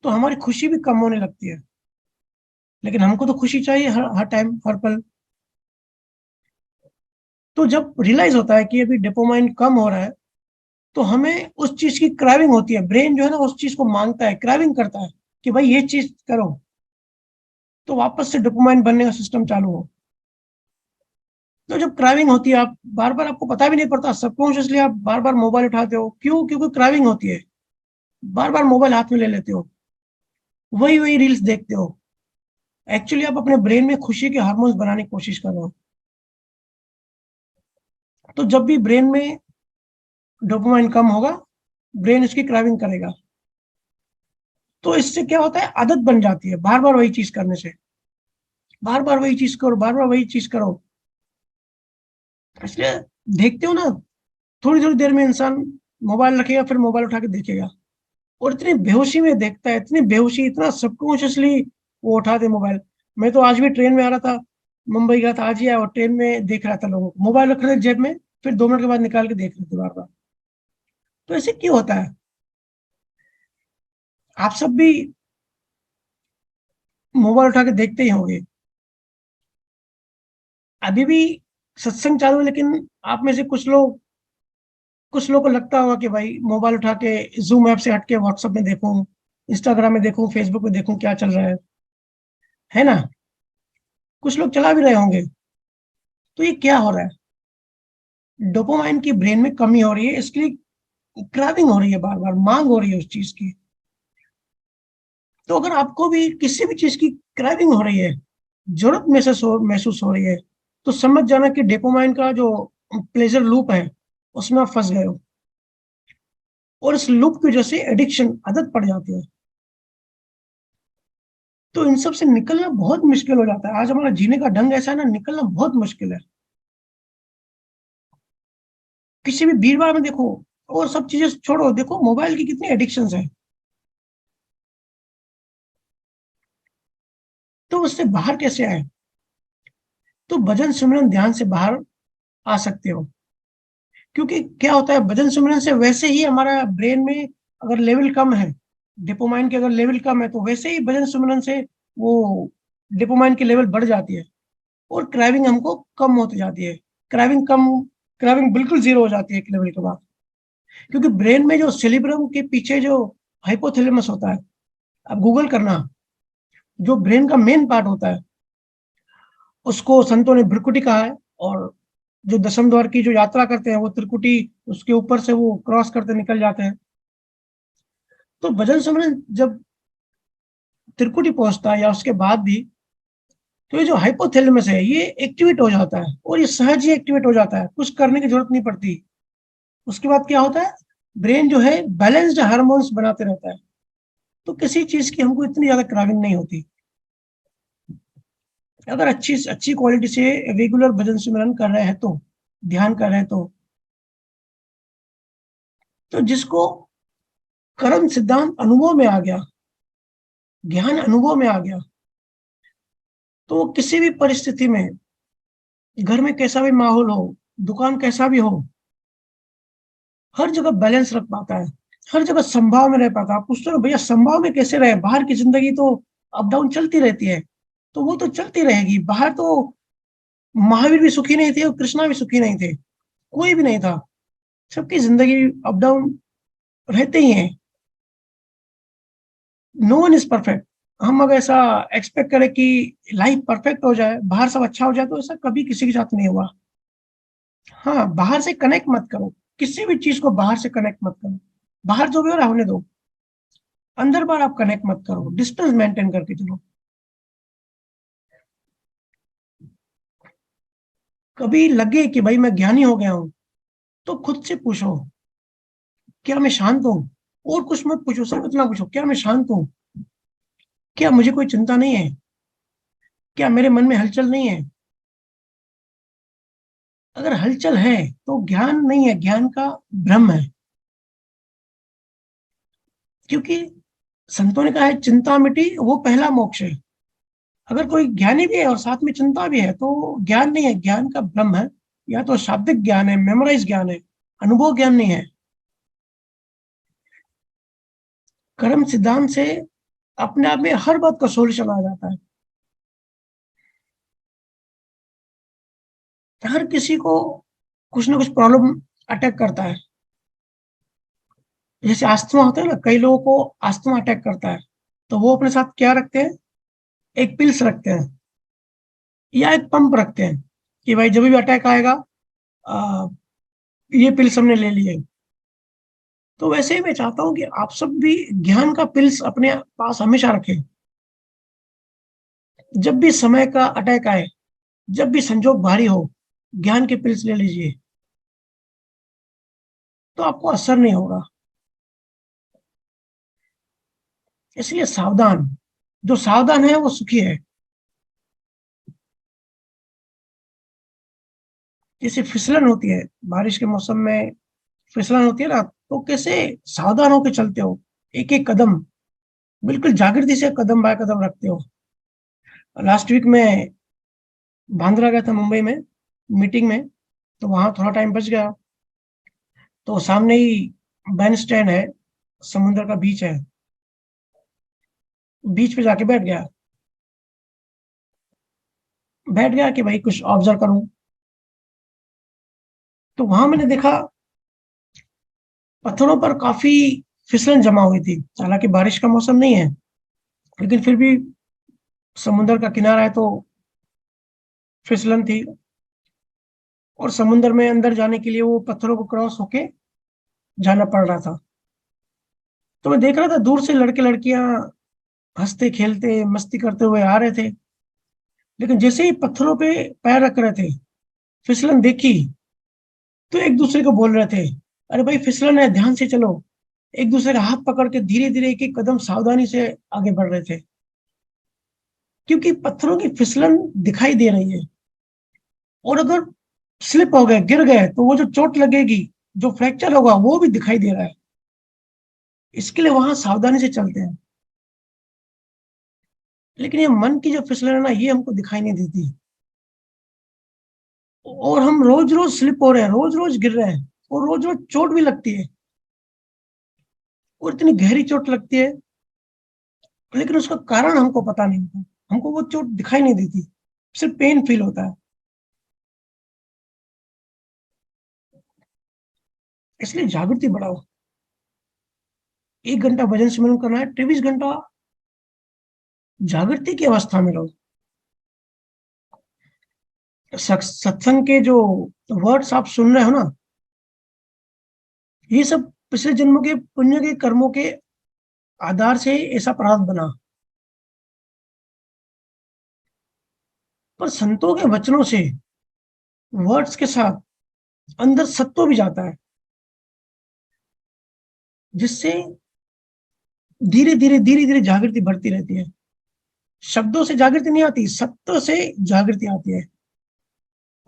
तो हमारी खुशी भी कम होने लगती है। लेकिन हमको तो खुशी चाहिए हर हर टाइम, हर पल। तो जब रियलाइज होता है कि अभी डोपामाइन कम हो रहा है, तो हमें उस चीज की क्राइविंग होती है, ब्रेन जो है ना उस चीज को मांगता है, क्राइविंग करता है कि भाई ये चीज करो। तो वापस से डोपामाइन बनने का सिस्टम चालू हो। तो जब क्राइविंग होती है, आप बार बार, आपको पता भी नहीं पड़ता, सबकॉन्शियसली आप बार बार मोबाइल उठाते हो, क्यों? क्योंकि क्राइविंग होती है, बार बार मोबाइल हाथ में ले लेते हो, वही वही रील्स देखते हो। एक्चुअली आप अपने ब्रेन में खुशी के हार्मोन्स बनाने की कोशिश कर रहे हो। तो जब भी ब्रेन में डोपामाइन कम होगा, ब्रेन इसकी क्राइविंग करेगा। तो इससे क्या होता है, आदत बन जाती है बार बार वही चीज करने से। बार बार वही चीज करो, बार बार वही चीज करो। इसलिए देखते हो ना, थोड़ी थोड़ी देर में इंसान मोबाइल रखेगा, फिर मोबाइल उठा के देखेगा, और इतनी बेहोशी में देखता है, इतनी बेहोशी, इतना सबकॉन्शियसली वो उठा दे मोबाइल। मैं तो आज भी ट्रेन में आ रहा था, मुंबई गया था, आज ही आया, और ट्रेन में देख रहा था लोगों को मोबाइल रख रहे थे जेब में, फिर 2 मिनट के बाद निकाल के देख रहे थे बार बार। तो ऐसे क्यों होता है? आप सब भी मोबाइल उठा के देखते ही होंगे। अभी भी सत्संग चालू है, लेकिन आप में से कुछ लोगों को लगता होगा कि भाई मोबाइल उठा के जूम ऐप से हट के व्हाट्सएप में देखूं, इंस्टाग्राम में देखूं, फेसबुक में देखूं क्या चल रहा है ना? कुछ लोग चला भी रहे होंगे। तो ये क्या हो रहा है? डोपामाइन की ब्रेन में कमी हो रही है, इसलिए क्राइविंग हो रही है, बार बार मांग हो रही है उस चीज की। तो अगर आपको भी किसी भी चीज की क्राइविंग हो रही है, जरूरत महसूस हो रही है, तो समझ जाना कि डोपामाइन का जो प्लेजर लूप है उसमें आप फंस गए हो, और इस लूप की वजह से एडिक्शन, आदत पड़ जाती है। तो इन सब से निकलना बहुत मुश्किल हो जाता है। आज हमारा जीने का ढंग ऐसा है ना, निकलना बहुत मुश्किल है। किसी भी भीड़ भाड़ में देखो, और सब चीजें छोड़ो, देखो मोबाइल की कितनी एडिक्शंस है। तो उससे बाहर कैसे आए? तो भजन सिमरन ध्यान से बाहर आ सकते हो। क्योंकि क्या होता है, भजन सिमरन से वैसे ही हमारा ब्रेन में अगर लेवल कम है, डोपामाइन के अगर लेवल कम है, तो वैसे ही भजन सिमरन से वो डोपामाइन की लेवल बढ़ जाती है, और क्राइविंग हमको कम होती जाती है। क्राइविंग कम, क्राइविंग बिल्कुल जीरो हो जाती है एक लेवल के बाद। क्योंकि ब्रेन में जो सेरिब्रम के पीछे जो हाइपोथैलेमस होता है, अब गूगल करना, जो ब्रेन का मेन पार्ट होता है, उसको संतों ने भ्रिकुटी कहा है। और जो दसम द्वार की जो यात्रा करते हैं वो त्रिकुटी, उसके ऊपर से वो क्रॉस करते निकल जाते हैं। तो भजन सिमरन जब त्रिकुटी पहुंचता है या उसके बाद भी, तो ये जो हाइपोथैलेमस है ये एक्टिवेट हो जाता है, और ये सहज ही एक्टिवेट हो जाता है, कुछ करने की जरूरत नहीं पड़ती। उसके बाद क्या होता है, ब्रेन जो है बैलेंस्ड हार्मोन्स बनाते रहता है। तो किसी चीज की हमको इतनी ज्यादा क्राविंग नहीं होती, अगर अच्छी अच्छी क्वालिटी से रेगुलर भजन सिमरन कर रहे हैं तो, ध्यान कर रहे हैं तो। तो जिसको कर्म सिद्धांत अनुभव में आ गया, ज्ञान अनुभव में आ गया, तो वो किसी भी परिस्थिति में, घर में कैसा भी माहौल हो, दुकान कैसा भी हो, हर जगह बैलेंस रख पाता है, हर जगह संभाव में रह पाता है। आप पूछते हो भैया संभाव में कैसे रहे, बाहर की जिंदगी तो अप डाउन चलती रहती है। तो वो तो चलती रहेगी, बाहर तो महावीर भी सुखी नहीं थे और कृष्णा भी सुखी नहीं थे, कोई भी नहीं था। सबकी जिंदगी अप डाउन रहते ही हैं। No one is perfect. हम अगर ऐसा एक्सपेक्ट करें कि लाइफ परफेक्ट हो जाए, बाहर सब अच्छा हो जाए, तो ऐसा कभी किसी के साथ नहीं हुआ। हाँ, बाहर से कनेक्ट मत करो, किसी भी चीज को बाहर से कनेक्ट मत करो। बाहर जो भी हो रहा है होने दो, अंदर बार आप कनेक्ट मत करो, डिस्टेंस मेंटेन करके चलो। कभी लगे कि भाई मैं ज्ञानी हो गया हूं, तो खुद से पूछो, क्या मैं शांत हूँ? और कुछ मत पूछो, सिर्फ इतना पूछो, क्या मैं शांत हूँ? क्या मुझे कोई चिंता नहीं है? क्या मेरे मन में हलचल नहीं है? अगर हलचल है तो ज्ञान नहीं है, ज्ञान का भ्रम है। क्योंकि संतों ने कहा है चिंता मिटी वो पहला मोक्ष है। अगर कोई ज्ञानी भी है और साथ में चिंता भी है, तो ज्ञान नहीं है, ज्ञान का भ्रम है। या तो शाब्दिक ज्ञान है, मेमोराइज ज्ञान है, अनुभव ज्ञान नहीं है। कर्म सिद्धांत से अपने आप में हर बात का सोल्यूशन आ जाता है। हर किसी को कुछ ना कुछ प्रॉब्लम अटैक करता है। जैसे अस्थमा होता है ना, कई लोगों को अस्थमा अटैक करता है, तो वो अपने साथ क्या रखते हैं, एक पिल्स रखते हैं, या एक पंप रखते हैं, कि भाई जब भी अटैक आएगा, आ, ये पिल्स हमने ले लिए। तो वैसे ही मैं चाहता हूँ कि आप सब भी ज्ञान का पिल्स अपने पास हमेशा रखें। जब भी समय का अटैक आए, जब भी संजोग भारी हो, ज्ञान के पिल्स ले लीजिए, तो आपको असर नहीं होगा। इसलिए सावधान, जो सावधान है वो सुखी है। जैसे फिसलन होती है, बारिश के मौसम में फिसलन होती है ना, तो कैसे सावधान होकर चलते हो, एक एक कदम बिल्कुल जागृति से कदम बाय कदम रखते हो। लास्ट वीक में बांद्रा गया था, मुंबई में मीटिंग में, तो वहां थोड़ा टाइम बच गया। तो सामने ही बैंड स्टैंड है, समुद्र का बीच है, बीच पे जाके बैठ गया कि भाई कुछ ऑब्जर्व करूं। तो वहां मैंने देखा पत्थरों पर काफी फिसलन जमा हुई थी। हालांकि बारिश का मौसम नहीं है, लेकिन फिर भी समुद्र का किनारा है, तो फिसलन थी। और समुद्र में अंदर जाने के लिए वो पत्थरों को क्रॉस होके जाना पड़ रहा था। तो मैं देख रहा था दूर से लड़के लड़कियां हंसते खेलते मस्ती करते हुए आ रहे थे, लेकिन जैसे ही पत्थरों पे पैर रख रहे थे, फिसलन देखी, तो एक दूसरे को बोल रहे थे, अरे भाई फिसलन है, ध्यान से चलो। एक दूसरे का हाथ पकड़ के धीरे धीरे एक एक कदम सावधानी से आगे बढ़ रहे थे, क्योंकि पत्थरों की फिसलन दिखाई दे रही है। और अगर स्लिप हो गए, गिर गए, तो वो जो चोट लगेगी, जो फ्रैक्चर होगा, वो भी दिखाई दे रहा है। इसके लिए वहां सावधानी से चलते हैं। लेकिन ये मन की जो फिसलन है ना, ये हमको दिखाई नहीं देती। और हम रोज रोज स्लिप हो रहे हैं, रोज रोज गिर रहे हैं, और रोज रोज चोट भी लगती है, और इतनी गहरी चोट लगती है, लेकिन उसका कारण हमको पता नहीं होता। हमको वो चोट दिखाई नहीं देती, सिर्फ पेन फील होता है। इसलिए जागृति बढ़ाओ। 1 घंटा भजन सिमरन करना है, 23 घंटा जागृति की अवस्था में रहो। सत्संग के जो वर्ड्स आप सुन रहे हो ना, ये सब पिछले जन्मों के पुण्य के कर्मों के आधार से ऐसा प्रारब्ध बना। पर संतों के वचनों से, वर्ड्स के साथ अंदर सत्व भी जाता है, जिससे धीरे धीरे जागृति बढ़ती रहती है। शब्दों से जागृति नहीं आती, सत्व से जागृति आती है।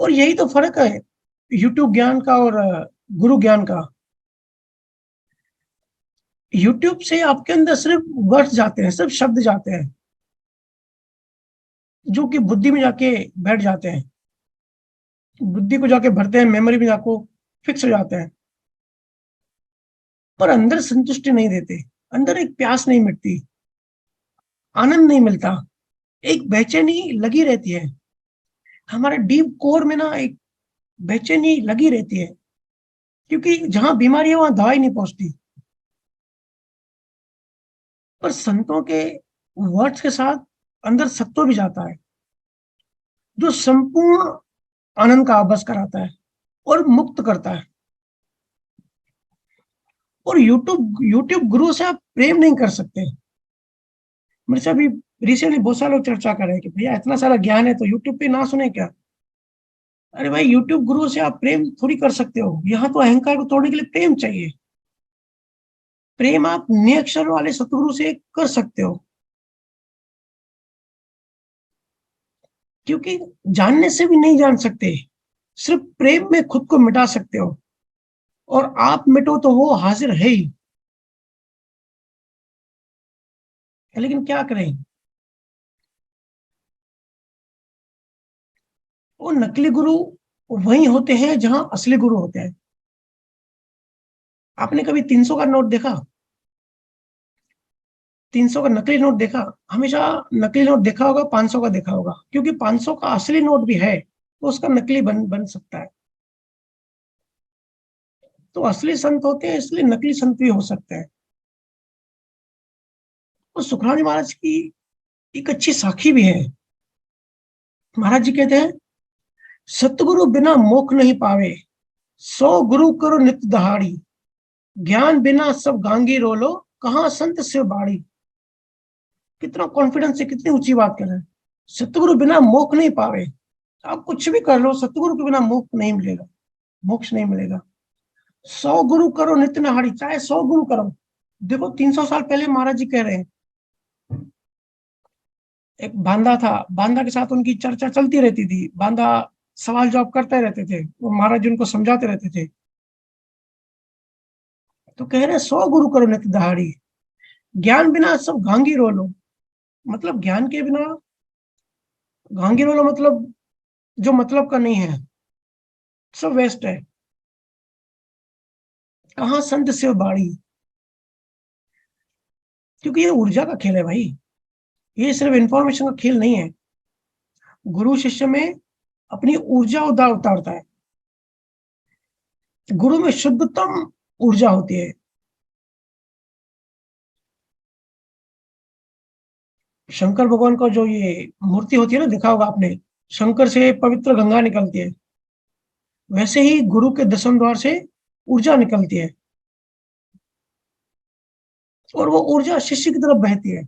और यही तो फर्क है यूट्यूब ज्ञान का और गुरु ज्ञान का। यूट्यूब से आपके अंदर सिर्फ वर्ड्स जाते हैं, सिर्फ शब्द जाते हैं, जो कि बुद्धि में जाके बैठ जाते हैं, बुद्धि को जाके भरते हैं, मेमोरी में जाको फिक्स हो जाते हैं, पर अंदर संतुष्टि नहीं देते। अंदर एक प्यास नहीं मिटती, आनंद नहीं मिलता, एक बेचैनी लगी रहती है। हमारे डीप कोर में ना एक बेचैनी लगी रहती है, क्योंकि जहां बीमारी है वहां दवाई नहीं पहुंचती। पर संतों के वर्ड्स के साथ अंदर सत्व भी जाता है, जो संपूर्ण आनंद का आभास कराता है और मुक्त करता है। और यूट्यूब यूट्यूब गुरु से आप प्रेम नहीं कर सकते। मेरे से अभी रिसेंटली बहुत सारे लोग चर्चा कर रहे हैं कि भैया इतना सारा ज्ञान है तो यूट्यूब पे ना सुने क्या। अरे भाई, यूट्यूब गुरु से आप प्रेम थोड़ी कर सकते हो। यहाँ तो अहंकार को तोड़ने के लिए प्रेम चाहिए। प्रेम आप निरक्षर वाले सतगुरु से कर सकते हो, क्योंकि जानने से भी नहीं जान सकते। सिर्फ प्रेम में खुद को मिटा सकते हो, और आप मिटो तो वो हाजिर है ही। लेकिन क्या करें, वो नकली गुरु वही होते हैं जहां असली गुरु होते हैं। आपने कभी 300 का नोट देखा? 300 का नकली नोट देखा? हमेशा नकली नोट देखा होगा, 500 का देखा होगा, क्योंकि 500 का असली नोट भी है तो उसका नकली बन बन सकता है। तो असली संत होते हैं, इसलिए नकली संत भी हो सकते हैं। और सुखरानी महाराज की एक अच्छी साखी भी है। महाराज जी कहते हैं, सतगुरु बिना मोक्ष नहीं पावे, 100 गुरु करो नित दहाड़ी, ज्ञान बिना सब गांगी रोलो, कहाँ संत से बाड़ी। कितना कॉन्फिडेंस से, कितनी ऊंची बात कर रहे हैं। सतगुरु बिना मोक्ष नहीं पावे। आप कुछ भी कर लो, सतगुरु के बिना मोक्ष नहीं मिलेगा, मोक्ष नहीं मिलेगा। 100 गुरु करो नित्य नहाड़ी, चाहे 100 गुरु करो। देखो 300 साल पहले महाराज जी कह रहे हैं। एक बांदा था, बांदा के साथ उनकी चर्चा चलती रहती थी। बांदा सवाल जवाब करते रहते थे, वो महाराज जी उनको समझाते रहते थे। तो कह रहे हैं 100 गुरु करो नित्य दहाड़ी, ज्ञान बिना सब घांगी रोलो। मतलब ज्ञान के बिना घांगी रोलो, मतलब जो मतलब का नहीं है, सब वेस्ट है। कहाँ संत से बाड़ी। क्योंकि ये ऊर्जा का खेल है भाई, ये सिर्फ इंफॉर्मेशन का खेल नहीं है। गुरु शिष्य में अपनी ऊर्जा उतारता है। गुरु में शुद्धतम ऊर्जा होती है। शंकर भगवान का जो ये मूर्ति होती है ना, देखा होगा आपने, शंकर से पवित्र गंगा निकलती है, वैसे ही गुरु के दसम द्वार से ऊर्जा निकलती है। और वो ऊर्जा शिष्य की तरफ बहती है।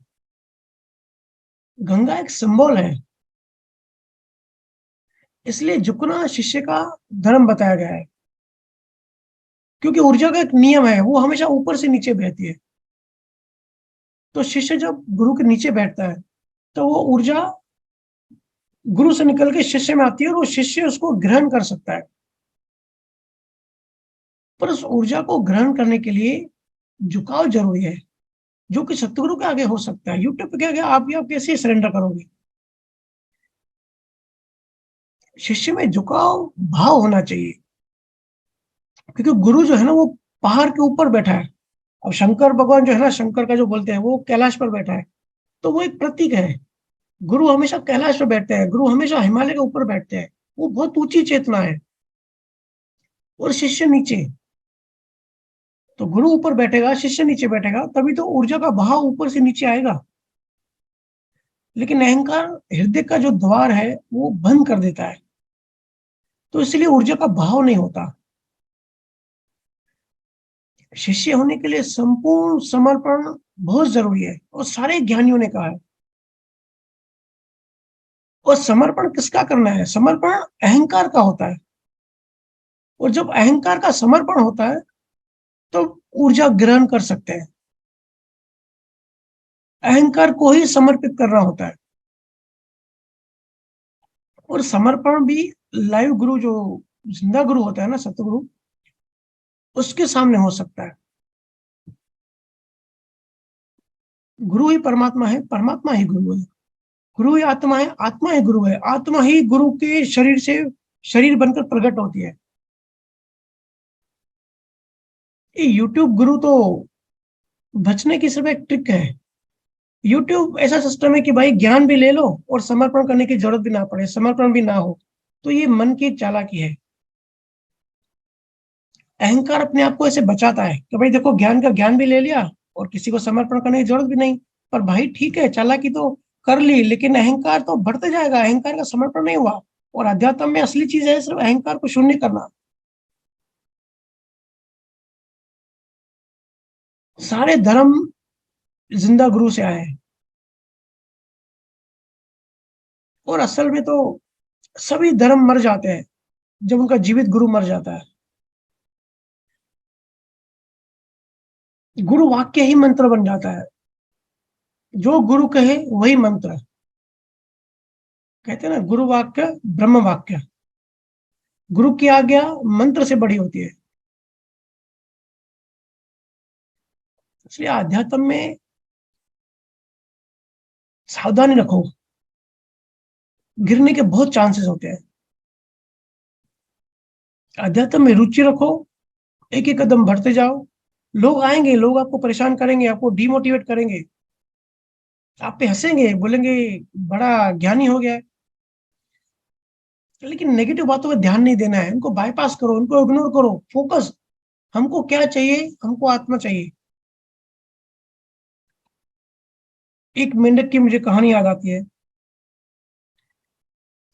गंगा एक सिंबल है, इसलिए झुकना शिष्य का धर्म बताया गया है। क्योंकि ऊर्जा का एक नियम है, वो हमेशा ऊपर से नीचे बहती है। तो शिष्य जब गुरु के नीचे बैठता है, तो वो ऊर्जा गुरु से निकल के शिष्य में आती है, और वो शिष्य उसको ग्रहण कर सकता है। पर उस ऊर्जा को ग्रहण करने के लिए झुकाव जरूरी है, जो कि सतगुरु के आगे हो सकता है। यूट्यूब के आगे आप कैसे सरेंडर करोगे? शिष्य में झुकाव भाव होना चाहिए, क्योंकि गुरु जो है ना, वो पहाड़ के ऊपर बैठा है। अब शंकर भगवान जो है ना, शंकर का जो बोलते हैं, वो कैलाश पर बैठा है। तो वो एक प्रतीक है। गुरु हमेशा कैलाश पर बैठते हैं, गुरु हमेशा हिमालय के ऊपर बैठते हैं। वो बहुत ऊंची चेतना है, और शिष्य नीचे। तो गुरु ऊपर बैठेगा, शिष्य नीचे बैठेगा, तभी तो ऊर्जा का बहाव ऊपर से नीचे आएगा। लेकिन अहंकार हृदय का जो द्वार है वो बंद कर देता है, तो इसलिए ऊर्जा का बहाव नहीं होता। शिष्य होने के लिए संपूर्ण समर्पण बहुत जरूरी है, और सारे ज्ञानियों ने कहा है। और समर्पण किसका करना है? समर्पण अहंकार का होता है। और जब अहंकार का समर्पण होता है, तो ऊर्जा ग्रहण कर सकते हैं। अहंकार को ही समर्पित करना होता है। और समर्पण भी लाइव गुरु, जो जिंदा गुरु होता है ना, सतगुरु, उसके सामने हो सकता है। गुरु ही परमात्मा है, परमात्मा ही गुरु है। गुरु ही आत्मा है, आत्मा ही गुरु है। आत्मा ही गुरु के शरीर से शरीर बनकर प्रकट होती है। ये यूट्यूब गुरु तो बचने की सिर्फ एक ट्रिक है। यूट्यूब ऐसा सिस्टम है कि भाई ज्ञान भी ले लो और समर्पण करने की जरूरत भी ना पड़े, समर्पण भी ना हो। तो ये मन की चालाकी है। अहंकार अपने आप को ऐसे बचाता है कि भाई देखो, ज्ञान का ज्ञान भी ले लिया और किसी को समर्पण करने की जरूरत भी नहीं। पर भाई ठीक है, चालाकी तो कर ली, लेकिन अहंकार तो बढ़ते जाएगा, अहंकार का समर्पण नहीं हुआ। और अध्यात्म में असली चीज है सिर्फ अहंकार को शून्य करना। सारे धर्म जिंदा गुरु से आए हैं। और असल में तो सभी धर्म मर जाते हैं जब उनका जीवित गुरु मर जाता है। गुरु वाक्य ही मंत्र बन जाता है। जो गुरु कहे वही मंत्र है। कहते हैं ना, गुरु वाक्य ब्रह्म वाक्य। गुरु की आज्ञा मंत्र से बड़ी होती है। इसलिए आध्यात्म में सावधानी रखो, गिरने के बहुत चांसेस होते हैं। अध्यात्म में रुचि रखो, एक एक कदम बढ़ते जाओ। लोग आएंगे, लोग आपको परेशान करेंगे, आपको डिमोटिवेट करेंगे, आप पे हंसेंगे, बोलेंगे बड़ा ज्ञानी हो गया है। लेकिन नेगेटिव बातों पे ध्यान नहीं देना है, उनको बाईपास करो, उनको इग्नोर करो। फोकस, हमको क्या चाहिए? हमको आत्मा चाहिए। एक मेंढक की मुझे कहानी याद आती है।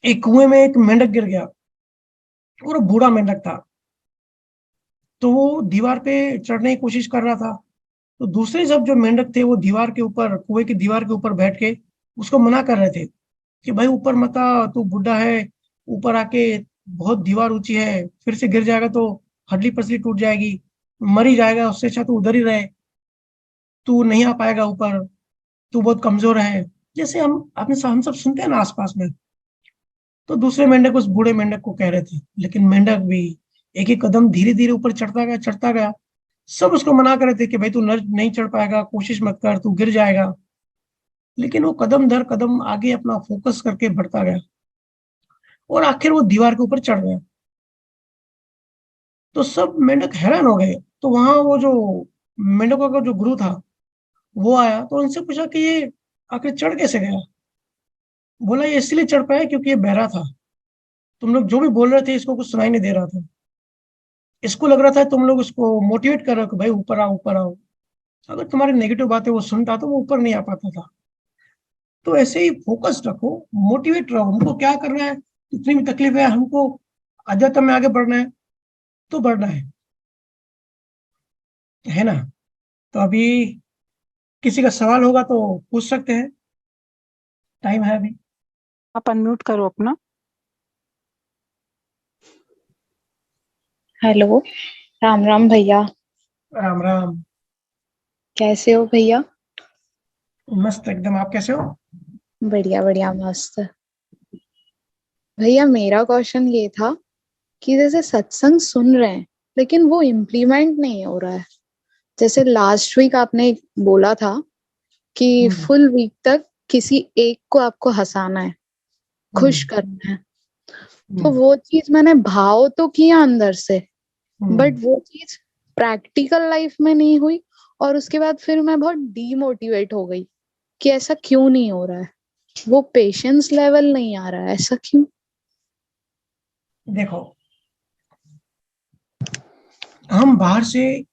एक कुएं में एक मेंढक गिर गया, और वो बूढ़ा मेंढक था। तो वो दीवार पे चढ़ने की कोशिश कर रहा था। तो दूसरे सब जो मेंढक थे, वो दीवार के ऊपर, कुएं की दीवार के ऊपर बैठ के उसको मना कर रहे थे कि भाई ऊपर मत आ, तू बूढ़ा है, ऊपर आके बहुत दीवार ऊंची है, फिर से गिर जाएगा तो हड्डी पसली टूट जाएगी, मर ही जाएगा, उससे अच्छा तू उधर ही रहे, तू नहीं आ पाएगा ऊपर, तू बहुत कमजोर है। जैसे हम सब सुनते हैं ना आसपास में। तो दूसरे मेंढक उस बूढ़े मेंढक को कह रहे थे, लेकिन मेंढक भी एक एक कदम धीरे धीरे ऊपर चढ़ता गया, चढ़ता गया। सब उसको मना कर रहे थे कि भाई तू नहीं चढ़ पाएगा, कोशिश मत कर, तू गिर जाएगा। लेकिन वो कदम दर कदम आगे अपना फोकस करके बढ़ता गया, और आखिर वो दीवार के ऊपर चढ़ गया। तो सब मेंढक हैरान हो गए। तो वहां वो जो मेंढकों का जो गुरु था, वो आया, तो उनसे पूछा कि ये आखिर चढ़ कैसे गया? बोला ये इसलिए चढ़ पाया क्योंकि ये बहरा था। तुम लोग जो भी बोल रहे थे, इसको कुछ सुनाई नहीं दे रहा था। इसको लग रहा था तुम लोग उसको मोटिवेट कर रहे हो कि भाई ऊपर आओ, ऊपर आओ। अगर तुम्हारी नेगेटिव बातें वो सुनता तो वो ऊपर नहीं आ पाता था। तो ऐसे ही फोकस रखो, मोटिवेट रहो। हमको क्या करना है, कितनी भी तकलीफ है, हमको अध्यात्म में आगे बढ़ना है, तो बढ़ना है ना? तो अभी किसी का सवाल होगा तो पूछ सकते हैं, टाइम है अभी। आप अनम्यूट करो अपना। हेलो। राम राम भैया। राम राम। कैसे हो भैया? मस्त एकदम, आप कैसे हो? बढ़िया बढ़िया मस्त। भैया मेरा क्वेश्चन ये था कि जैसे सत्संग सुन रहे हैं लेकिन वो इम्प्लीमेंट नहीं हो रहा है। जैसे लास्ट वीक आपने बोला था कि हम्म। फुल वीक तक किसी एक को आपको हंसाना है, खुश हम्म। करना है। तो हम्म। वो चीज मैंने भाव तो किया अंदर से, हम्म। बट वो चीज प्रैक्टिकल लाइफ में नहीं हुई। और उसके बाद फिर मैं बहुत डीमोटिवेट हो गई कि ऐसा क्यों नहीं हो रहा है, वो पेशेंस लेवल नहीं आ रहा है, ऐसा क्यों? देखो, हम बाहर से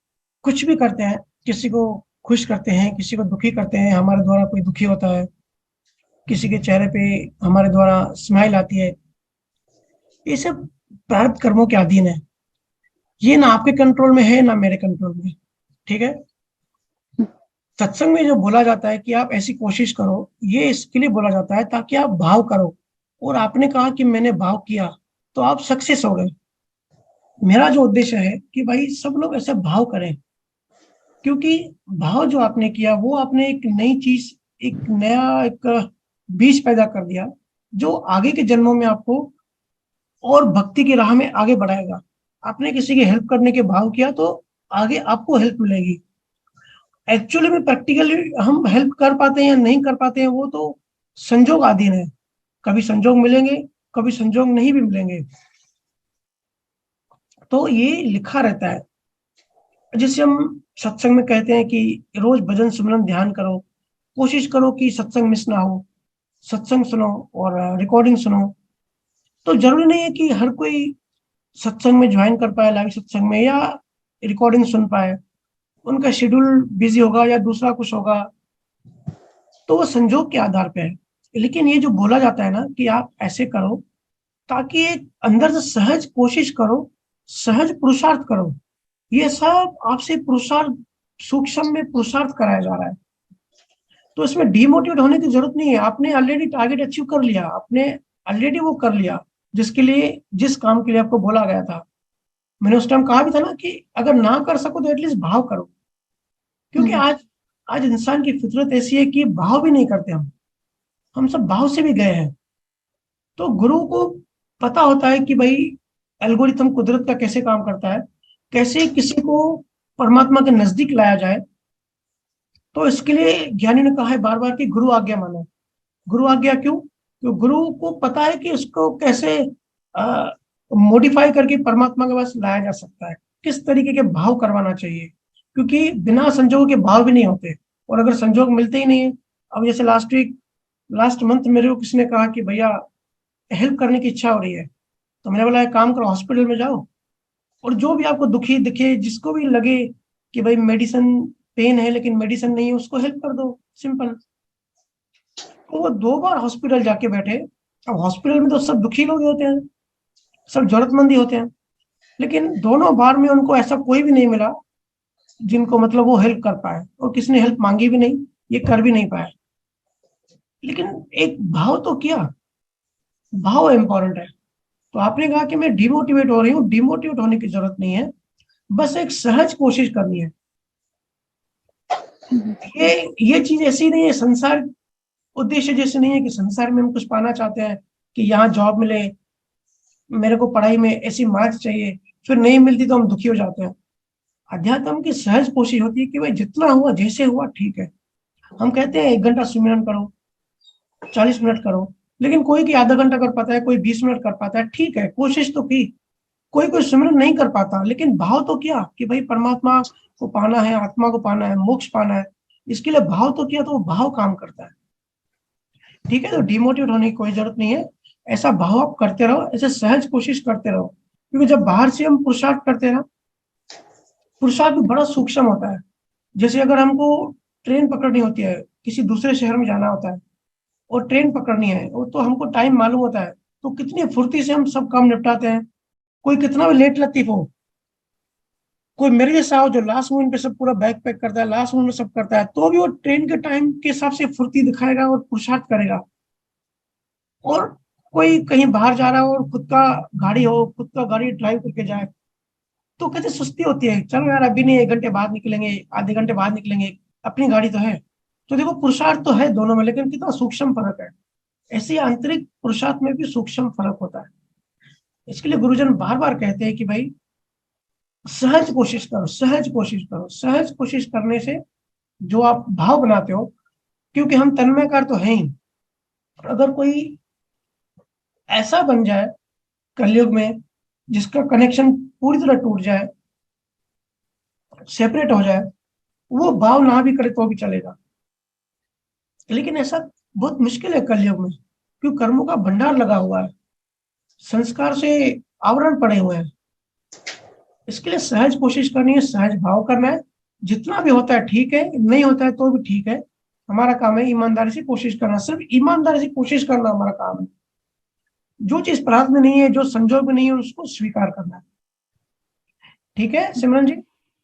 कुछ भी करते हैं, किसी को खुश करते हैं, किसी को दुखी करते हैं, हमारे द्वारा कोई दुखी होता है, किसी के चेहरे पे हमारे द्वारा स्माइल आती है, ये सब प्रारब्ध कर्मों के अधीन है। ये ना आपके कंट्रोल में है ना मेरे कंट्रोल में। ठीक है। सत्संग में जो बोला जाता है कि आप ऐसी कोशिश करो, ये इसके लिए बोला जाता है ताकि आप भाव करो। और आपने कहा कि मैंने भाव किया तो आप सक्सेस हो गए। मेरा जो उद्देश्य है कि भाई सब लोग ऐसे भाव करें, क्योंकि भाव जो आपने किया वो आपने एक नई चीज, एक नया एक बीज पैदा कर दिया, जो आगे के जन्मों में आपको और भक्ति की राह में आगे बढ़ाएगा। आपने किसी की हेल्प करने के भाव किया तो आगे आपको हेल्प मिलेगी। एक्चुअली में प्रैक्टिकली हम हेल्प कर पाते हैं या नहीं कर पाते हैं वो तो संजोग अधीन है। कभी संजोग मिलेंगे, कभी संजोग नहीं भी मिलेंगे। तो ये लिखा रहता है, जिसे हम सत्संग में कहते हैं कि रोज भजन सिमरन ध्यान करो, कोशिश करो कि सत्संग मिस ना हो, सत्संग सुनो और रिकॉर्डिंग सुनो। तो जरूरी नहीं है कि हर कोई सत्संग में ज्वाइन कर पाए, लाइव सत्संग में, या रिकॉर्डिंग सुन पाए। उनका शेड्यूल बिजी होगा या दूसरा कुछ होगा, तो वो संजोग के आधार पे है। लेकिन ये जो बोला जाता है ना कि आप ऐसे करो, ताकि एक अंदर से सहज कोशिश करो, सहज पुरुषार्थ करो। ये सब आपसे पुरुषार्थ, सूक्ष्म में पुरुषार्थ कराया जा रहा है। तो इसमें डिमोटिवेट होने की जरूरत नहीं है। आपने ऑलरेडी टारगेट अचीव कर लिया, आपने ऑलरेडी वो कर लिया जिसके लिए, जिस काम के लिए आपको बोला गया था। मैंने उस टाइम कहा भी था ना कि अगर ना कर सको तो एटलीस्ट भाव करो। क्योंकि हम्म। आज आज इंसान की फितरत ऐसी है कि भाव भी नहीं करते हम सब भाव से भी गए हैं। तो गुरु को पता होता है कि भाई एल्गोरिथम कुदरत का कैसे काम करता है, कैसे किसी को परमात्मा के नजदीक लाया जाए। तो इसके लिए ज्ञानी ने कहा है बार बार कि गुरु आज्ञा मानो। गुरु आज्ञा क्यों? क्योंकि गुरु को पता है कि उसको कैसे मॉडिफाई करके परमात्मा के पास लाया जा सकता है, किस तरीके के भाव करवाना चाहिए। क्योंकि बिना संजोग के भाव भी नहीं होते, और अगर संजोग मिलते ही नहीं है। अब जैसे लास्ट मंथ मेरे को किसी ने कहा कि भैया हेल्प करने की इच्छा हो रही है, तो मैंने बोला एक काम करो, हॉस्पिटल में जाओ और जो भी आपको दुखी दिखे, जिसको भी लगे कि भाई मेडिसिन, पेन है लेकिन मेडिसिन नहीं है, उसको हेल्प कर दो, सिंपल। तो वो 2 बार हॉस्पिटल जाके बैठे। अब हॉस्पिटल में तो सब दुखी लोग ही होते हैं, सब जरूरतमंद ही होते हैं, लेकिन दोनों बार में उनको ऐसा कोई भी नहीं मिला जिनको मतलब वो हेल्प कर पाए, और किसी ने हेल्प मांगी भी नहीं, ये कर भी नहीं पाए। लेकिन एक भाव तो किया, भाव इंपॉर्टेंट है। तो आपने कहा कि मैं डिमोटिवेट हो रही हूँ, डिमोटिवेट होने की जरूरत नहीं है, बस एक सहज कोशिश करनी है। ये चीज ऐसी नहीं है, संसार उद्देश्य जैसे नहीं है कि संसार में हम कुछ पाना चाहते हैं कि यहाँ जॉब मिले, मेरे को पढ़ाई में ऐसी मार्क्स चाहिए, फिर नहीं मिलती तो हम दुखी हो जाते हैं। अध्यात्म की सहज कोशिश होती है कि भाई जितना हुआ जैसे हुआ ठीक है। हम कहते हैं 1 घंटा सुमिरन करो, 40 मिनट करो, लेकिन कोई की आधा घंटा कर पाता है, कोई 20 मिनट कर पाता है, ठीक है, कोशिश तो की। कोई कोई सुमिरन नहीं कर पाता, लेकिन भाव तो किया कि भाई परमात्मा को पाना है, आत्मा को पाना है, मोक्ष पाना है। इसके लिए भाव तो किया, तो वो भाव काम करता है। ठीक है, तो डिमोटिवेट होने की कोई जरूरत नहीं है। ऐसा भाव आप करते रहो, ऐसे सहज कोशिश करते रहो। क्योंकि जब बाहर से हम पुरुषार्थ करते हैं ना, पुरुषार्थ भी बड़ा सूक्ष्म होता है। जैसे अगर हमको ट्रेन पकड़नी होती है, किसी दूसरे शहर में जाना होता है और ट्रेन पकड़नी है, वो तो हमको टाइम मालूम होता है, तो कितनी फुर्ती से हम सब काम निपटाते हैं। कोई कितना भी लेट लतीफ हो, कोई मेरे जैसा हो जो लास्ट मोमेंट पे सब पूरा बैग पैक करता है, लास्ट मोमेंट में सब करता है, तो भी वो ट्रेन के टाइम के हिसाब से फुर्ती दिखाएगा और पुरुषार्थ करेगा। और कोई कहीं बाहर जा रहा हो और खुद का गाड़ी हो, खुद का गाड़ी ड्राइव करके जाए, तो कहते सुस्ती होती है, चलो यार अभी नहीं, 1 घंटे बाद निकलेंगे, आधे घंटे बाद निकलेंगे, अपनी गाड़ी तो है। तो देखो पुरुषार्थ तो है दोनों में, लेकिन कितना सूक्ष्म फर्क है। ऐसे ही आंतरिक पुरुषार्थ में भी सूक्ष्म फर्क होता है। इसके लिए गुरुजन बार बार कहते हैं कि भाई सहज कोशिश करो, सहज कोशिश करो। सहज कोशिश करने से जो आप भाव बनाते हो, क्योंकि हम तन्मयकार तो हैं ही, अगर कोई ऐसा बन जाए कलयुग में जिसका कनेक्शन पूरी तरह टूट जाए, सेपरेट हो जाए, वो भाव ना भी करे तो भी चलेगा। लेकिन ऐसा बहुत मुश्किल है कलयुग में, क्योंकि कर्मों का भंडार लगा हुआ है, संस्कार से आवरण पड़े हुए हैं। इसके लिए सहज कोशिश करनी है, सहज भाव करना है। जितना भी होता है ठीक है, नहीं होता है तो भी ठीक है। हमारा काम है ईमानदारी से कोशिश करना, सिर्फ ईमानदारी से कोशिश करना हमारा काम है। जो चीज प्रारब्ध में नहीं है, जो संजोग में नहीं है, उसको स्वीकार करना है। ठीक है सिमरन जी,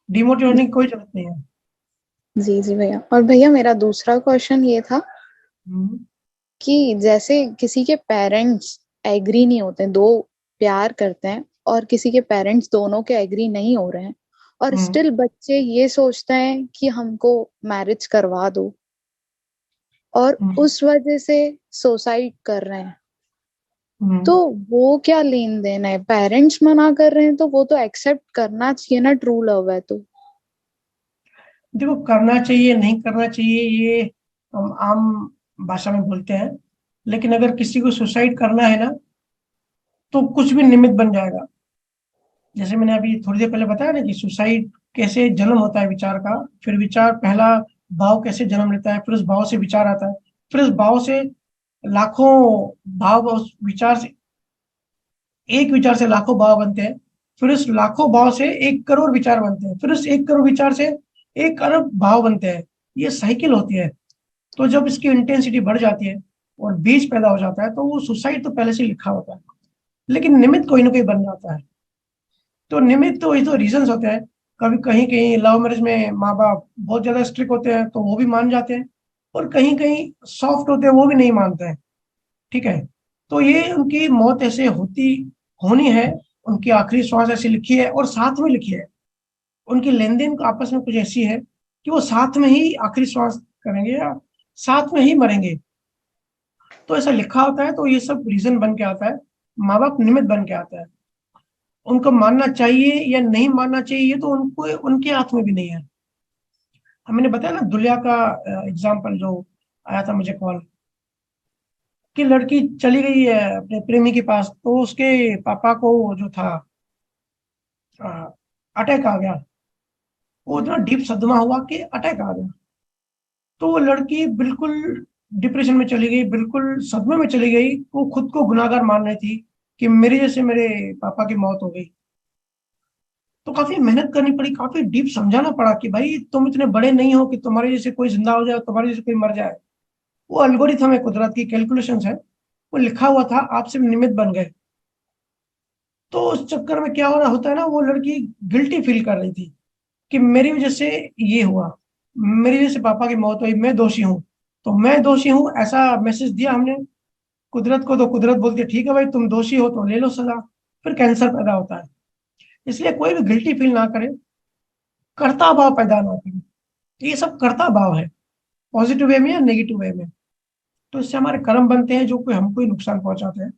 डिमोटिवेट होने की कोई जरूरत नहीं है। जी जी भैया। और भैया मेरा दूसरा क्वेश्चन ये था हम्म, कि जैसे किसी के पेरेंट्स एग्री नहीं होते, दो प्यार करते हैं और किसी के पेरेंट्स दोनों के एग्री नहीं हो रहे हैं, और हम्म, स्टिल बच्चे ये सोचते हैं कि हमको मैरिज करवा दो, और हम्म, उस वजह से सुसाइड कर रहे हैं, तो हम्म। वो क्या लेन देन है? पेरेंट्स मना कर रहे हैं तो वो तो एक्सेप्ट करना चाहिए ना, ट्रू लव है तो। देखो करना चाहिए नहीं करना चाहिए ये हम आम भाषा में बोलते हैं, लेकिन अगर किसी को सुसाइड करना है ना, तो कुछ भी निमित्त बन जाएगा। जैसे मैंने अभी थोड़ी देर पहले बताया ना कि सुसाइड कैसे जन्म होता है विचार का, फिर विचार पहला भाव कैसे जन्म लेता है, फिर उस भाव से विचार आता है, फिर उस भाव से लाखों भाव, उस विचार से एक विचार से लाखों भाव बनते हैं, फिर उस लाखों भाव से 1 करोड़ विचार बनते हैं, फिर उस 1 करोड़ विचार से 1 अरब भाव बनते हैं। ये साइकिल होती है। तो जब इसकी इंटेंसिटी बढ़ जाती है और बीज पैदा हो जाता है, तो वो सुसाइड तो पहले से लिखा होता है, लेकिन निमित्त कोई ना कोई बन जाता है। तो निमित्त तो ये तो रीजंस होते हैं। कभी कहीं कहीं लव मैरिज में माँ बाप बहुत ज्यादा स्ट्रिक्ट होते हैं तो वो भी मान जाते हैं, और कहीं कहीं सॉफ्ट होते हैं वो भी नहीं मानते हैं। ठीक है, तो ये उनकी मौत ऐसे होती होनी है, उनकी आखिरी श्वास ऐसी लिखी है और साथ में लिखी है। उनकी लेन देन आपस में कुछ ऐसी है कि वो साथ में ही आखिरी श्वास करेंगे या साथ में ही मरेंगे। तो ऐसा लिखा होता है, तो ये सब रीजन बन के आता है, माँ बाप निमित्त बन के आता है। उनको मानना चाहिए या नहीं मानना चाहिए ये तो उनको उनके हाथ में भी नहीं है। हमने बताया ना दुलिया का एग्जाम्पल जो आया था मुझे कॉल, कि लड़की चली गई है अपने प्रेमी के पास, तो उसके पापा को जो था अटैक आ गया। वो इतना डीप सदमा हुआ कि अटैक आ गया। तो वो लड़की बिल्कुल डिप्रेशन में चली गई, बिल्कुल सदमे में चली गई। वो खुद को गुनाहगार मान रही थी कि मेरी जैसे मेरे पापा की मौत हो गई। तो काफी मेहनत करनी पड़ी, काफी डीप समझाना पड़ा कि भाई तुम इतने बड़े नहीं हो कि तुम्हारे जैसे कोई जिंदा हो जाए, तुम्हारे जैसे कोई मर जाए। वो अलगोरिथम है, कुदरत की कैलकुलेशंस है, वो लिखा हुआ था, आप सिर्फ निमित्त बन गए। तो उस चक्कर में क्या हो रहा होता है ना, वो लड़की गिल्टी फील कर रही थी कि मेरी वजह से ये हुआ, मेरी वजह से पापा की मौत हुई, मैं दोषी हूँ। तो मैं दोषी हूँ ऐसा मैसेज दिया हमने कुदरत को, तो कुदरत बोलती है ठीक है भाई तुम दोषी हो तो ले लो सजा। फिर कैंसर पैदा होता है। इसलिए कोई भी गिल्टी फील ना करे, कर्ता भाव पैदा ना करे। तो ये सब कर्ता भाव है, पॉजिटिव वे में या नेगेटिव वे में। तो इससे हमारे कर्म बनते हैं जो कोई हमको ही नुकसान पहुंचाते हैं।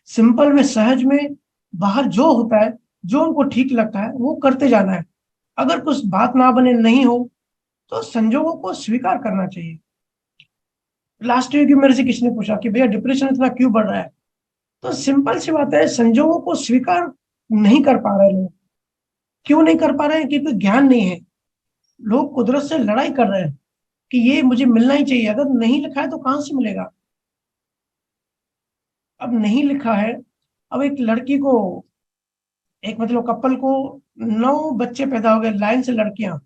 सिंपल में, सहज में, बाहर जो होता है, जो उनको ठीक लगता है वो करते जाना है। अगर कुछ बात ना बने, नहीं हो, तो संजोगों को स्वीकार करना चाहिए। लास्ट वीक मेरे से किसी ने पूछा कि भैया डिप्रेशन इतना क्यों बढ़ रहा है, तो सिंपल सी बात है, संजोगों को स्वीकार नहीं कर पा रहे लोग। क्यों नहीं कर पा रहे हैं? क्योंकि ज्ञान नहीं है। लोग कुदरत से लड़ाई कर रहे हैं कि ये मुझे मिलना ही चाहिए, अगर नहीं लिखा है तो कहां से मिलेगा। अब नहीं लिखा है। अब एक लड़की को, एक मतलब कपल को 9 बच्चे पैदा हो गए लाइन से लड़कियां,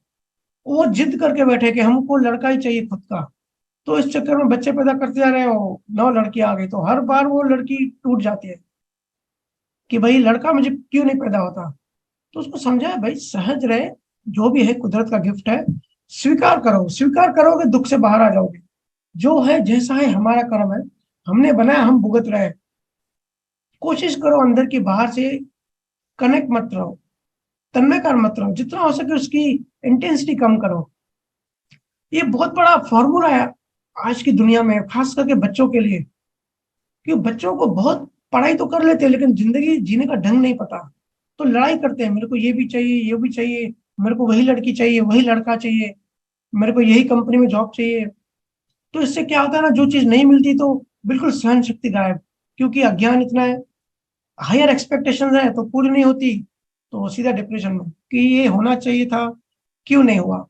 वो जिद करके बैठे कि हमको लड़का ही चाहिए खुद का। तो इस चक्कर में बच्चे पैदा करते जा रहे हो, 9 लड़कियां आ गई, तो हर बार वो लड़की टूट जाती है कि भाई लड़का मुझे क्यों नहीं पैदा होता। तो उसको समझाया भाई सहज रहे, जो भी है कुदरत का गिफ्ट है, स्वीकार करो, स्वीकार करोगे दुख से बाहर आ जाओगे। जो है जैसा है हमारा कर्म है, हमने बनाया, हम भुगत रहे हैं। कोशिश करो अंदर की बाहर से कनेक्ट मत रहो, तन्मयकार मत रहो, जितना हो सके उसकी इंटेंसिटी कम करो। ये बहुत बड़ा फॉर्मूला है आज की दुनिया में, खास करके बच्चों के लिए, क्योंकि बच्चों को बहुत पढ़ाई तो कर लेते हैं लेकिन जिंदगी जीने का ढंग नहीं पता, तो लड़ाई करते हैं, मेरे को ये भी चाहिए, ये भी चाहिए, मेरे को वही लड़की चाहिए, वही लड़का चाहिए, मेरे को यही कंपनी में जॉब चाहिए। तो इससे क्या होता है ना, जो चीज नहीं मिलती तो बिल्कुल सहन शक्ति गायब, क्योंकि अज्ञान इतना है, हायर एक्सपेक्टेशंस है तो पूरी नहीं होती, तो सीधा डिप्रेशन में कि ये होना चाहिए था, क्यों नहीं हुआ।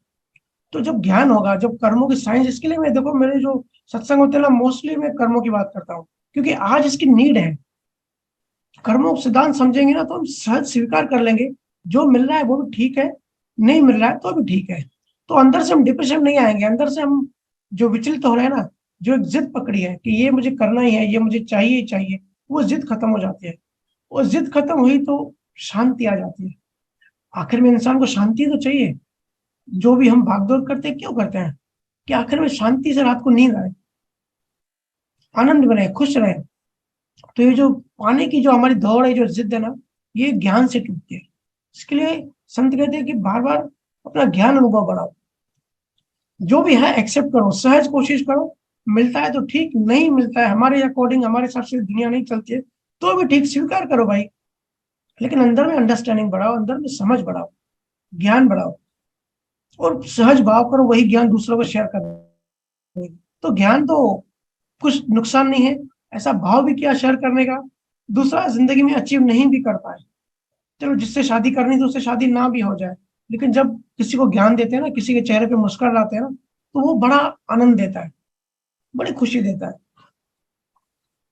तो जब ज्ञान होगा, जब कर्मों की साइंस, इसके लिए मैं देखो मेरे जो सत्संग होते हैं ना, मोस्टली मैं कर्मों की बात करता हूँ, क्योंकि आज इसकी नीड है। कर्मों का सिद्धांत समझेंगे ना तो हम सहज स्वीकार कर लेंगे, जो मिल रहा है वो भी ठीक है, नहीं मिल रहा है तो भी ठीक है। तो अंदर से हम डिप्रेशन नहीं आएंगे, अंदर से हम जो विचलित हो रहे हैं ना, जो एक जिद पकड़ी है कि ये मुझे करना ही है, ये मुझे चाहिए ही चाहिए, वो जिद खत्म हो जाती है। और जिद खत्म हुई तो शांति आ जाती है। आखिर में इंसान को शांति तो चाहिए। जो भी हम भागदौड़ करते हैं क्यों करते हैं, कि आखिर में शांति से रात को नींद आए, आनंद बने, खुश रहे। तो ये जो पाने की जो हमारी दौड़ है, जो जिद है ना, ये ज्ञान से टूटती है। इसके लिए संत कहते हैं कि बार बार अपना ज्ञान अनुभव बढ़ाओ, जो भी है एक्सेप्ट करो, सहज कोशिश करो, मिलता है तो ठीक, नहीं मिलता है हमारे अकॉर्डिंग, हमारे हिसाब से दुनिया नहीं चलती है तो भी ठीक, स्वीकार करो भाई। लेकिन अंदर में अंडरस्टैंडिंग बढ़ाओ, अंदर में समझ बढ़ाओ, ज्ञान बढ़ाओ, और सहज भाव करो, वही ज्ञान दूसरों को शेयर करो। तो ज्ञान तो कुछ नुकसान नहीं है, ऐसा भाव भी किया शेयर करने का, दूसरा जिंदगी में अचीव नहीं भी कर पाए, चलो जिससे शादी करनी तो उससे शादी ना भी हो जाए, लेकिन जब किसी को ज्ञान देते हैं ना, किसी के चेहरे पे मुस्कुरा लाते हैं ना, तो वो बड़ा आनंद देता है, बड़ी खुशी देता है।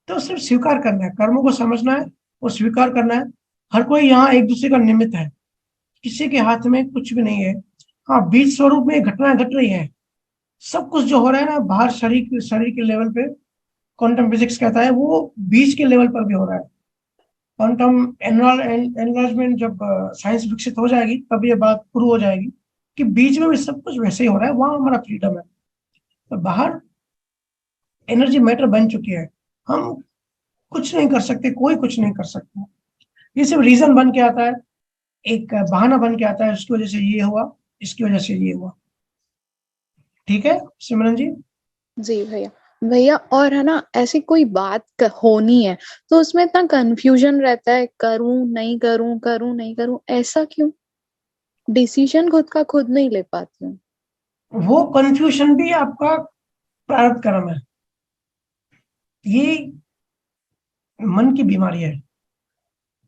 तो सिर्फ स्वीकार करना है, कर्मों को समझना है और स्वीकार करना है। हर कोई यहाँ एक दूसरे का निमित्त है, किसी के हाथ में कुछ भी नहीं है। हाँ, बीज स्वरूप में घटनाएं घट रही है, सब कुछ जो हो रहा है ना बाहर शरीर के लेवल पे, क्वांटम फिजिक्स कहता है वो बीज के लेवल पर भी हो रहा है। क्वांटम एनलार्जमेंट जब साइंस विकसित हो जाएगी तब ये बात प्रूव हो जाएगी कि बीच में भी सब कुछ वैसे ही हो रहा है, वहां हमारा फ्रीडम है। तो बाहर एनर्जी मैटर बन चुकी है, हम कुछ नहीं कर सकते, कोई कुछ नहीं कर सकता। ये सिर्फ रीजन बन के आता है, एक बहाना बन के आता है, उसकी वजह से ये हुआ, इसकी वजह से ये हुआ। ठीक है सिमरन जी? जी भैया। भैया और है ना, ऐसी कोई बात होनी है तो उसमें इतना कंफ्यूजन रहता है, करूं नहीं करूं, करूं नहीं करूं, ऐसा क्यों? डिसीजन खुद का खुद नहीं ले पाती हूँ। वो कंफ्यूजन भी आपका प्रारब्ध कर्म है, ये मन की बीमारी है।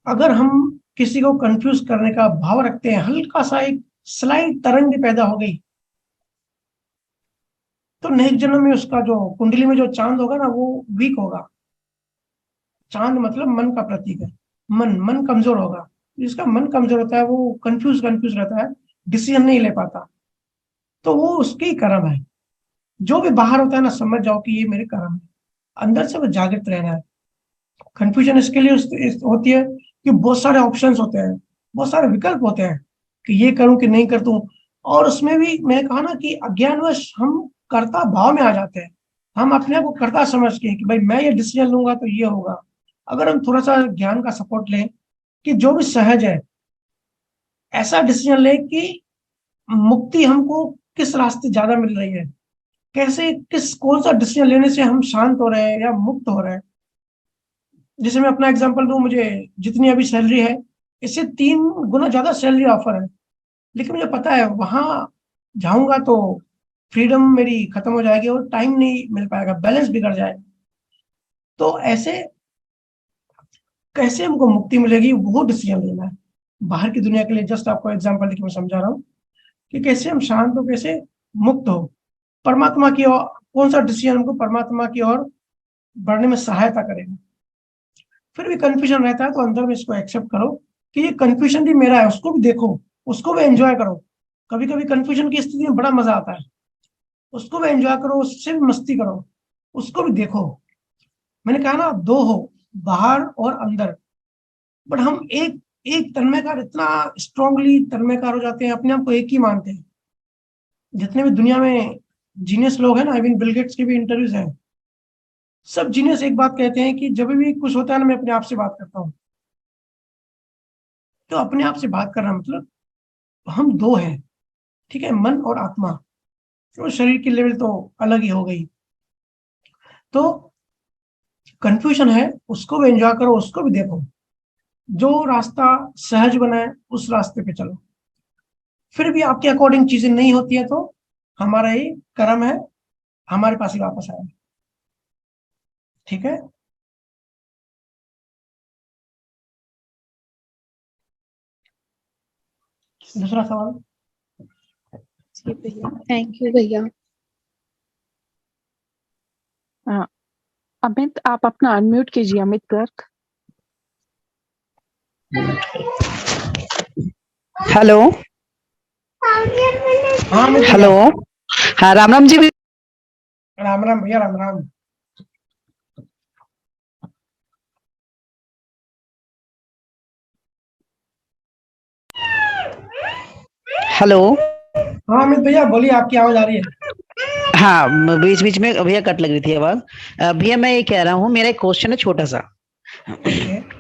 अगर हम किसी को कंफ्यूज करने का भाव रखते हैं, हल्का सा एक स्लाइड तरंग भी पैदा हो गई, तो नेक्स्ट जन्म में उसका जो कुंडली में जो चांद होगा ना, वो वीक होगा। चांद मतलब मन का प्रतीक है, मन कमजोर होगा। जिसका मन कमजोर होता है वो कंफ्यूज रहता है, डिसीजन नहीं ले पाता, तो वो उसकी कर्म है। जो भी बाहर होता है ना, समझ जाओ कि ये मेरे कर्म है, अंदर से वो जागृत रहना है। कंफ्यूजन इसके लिए होती है कि बहुत सारे ऑप्शंस होते हैं, बहुत सारे विकल्प होते हैं कि ये करूं कि नहीं कर दूं। और उसमें भी मैं कहा ना कि अज्ञानवश हम कर्ता भाव में आ जाते हैं, हम अपने आप को कर्ता समझ के कि भाई मैं ये डिसीजन लूंगा तो ये होगा। अगर हम थोड़ा सा ज्ञान का सपोर्ट लें कि जो भी सहज है, ऐसा डिसीजन लें कि मुक्ति हमको किस रास्ते ज्यादा मिल रही है, कैसे किस कौन सा डिसीजन लेने से हम शांत हो रहे हैं या मुक्त हो रहे हैं। जैसे मैं अपना एग्जांपल दूं, मुझे जितनी अभी सैलरी है इससे 3 गुना ज्यादा सैलरी ऑफर है, लेकिन मुझे पता है वहां जाऊंगा तो फ्रीडम मेरी खत्म हो जाएगी और टाइम नहीं मिल पाएगा, बैलेंस बिगड़ जाएगा। तो ऐसे कैसे हमको मुक्ति मिलेगी, वो डिसीजन लेना है। बाहर की दुनिया के लिए जस्ट आपको एग्जांपल देके मैं समझा रहा हूँ कि कैसे हम शांत हो, कैसे मुक्त हो, परमात्मा की ओर कौन सा डिसीजन हमको परमात्मा की ओर बढ़ने में सहायता करेगा। फिर भी कंफ्यूजन रहता है तो अंदर में इसको एक्सेप्ट करो कि ये कंफ्यूजन भी मेरा है, उसको भी देखो, उसको भी एंजॉय करो। कभी कभी कंफ्यूजन की स्थिति में बड़ा मजा आता है, उसको भी एंजॉय करो, उससे भी मस्ती करो, उसको भी देखो। मैंने कहा ना, दो हो, बाहर और अंदर, बट हम एक एक तन्मयकार इतना स्ट्रांगली तन्मयकार हो जाते हैं, अपने आप को एक ही मानते हैं। जितने भी दुनिया में जीनियस लोग हैं ना, इवन बिल गेट्स के भी इंटरव्यूज हैं, सब जीनियस एक बात कहते हैं कि जब भी कुछ होता है ना, मैं अपने आप से बात करता हूँ। तो अपने आप से बात करना मतलब हम दो हैं, ठीक है, मन और आत्मा। तो शरीर की लेवल तो अलग ही हो गई। तो कंफ्यूजन है, उसको भी एंजॉय करो, उसको भी देखो। जो रास्ता सहज बना है उस रास्ते पे चलो। फिर भी आपके अकॉर्डिंग चीजें नहीं होती है तो हमारा ही कर्म है, हमारे पास ही वापस आए। ठीक है। दूसरा सवाल। जी भैया, थैंक यू भैया। अमित, आप अपना अनम्यूट कीजिए, अमित गर्ग। हेलो। हाँ अमित हेलो। भैया। हाँ, राम राम जी। राम राम भैया, राम राम। हेलो। हाँ अमित भैया बोलिए, आपकी आवाज आ रही है। हाँ, बीच बीच में भैया कट लग रही थी आवाज। भैया मैं ये कह रहा हूँ, मेरा एक क्वेश्चन है छोटा सा। ओके।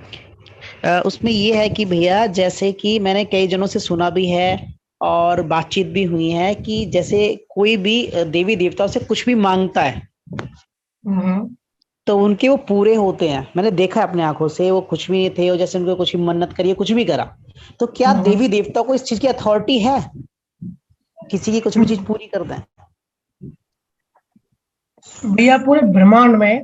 उसमें ये है कि भैया, जैसे कि मैंने कई जनों से सुना भी है और बातचीत भी हुई है कि जैसे कोई भी देवी देवताओं से कुछ भी मांगता है हम्म। तो उनके वो पूरे होते हैं। मैंने देखा है अपने आंखों से, वो कुछ भी थे, वो जैसे उनको कुछ भी मन्नत करिए, कुछ भी करा। तो क्या देवी देवताओं को इस चीज की अथॉरिटी है, किसी की कुछ भी चीज पूरी कर दें? भैया पूरे ब्रह्मांड में,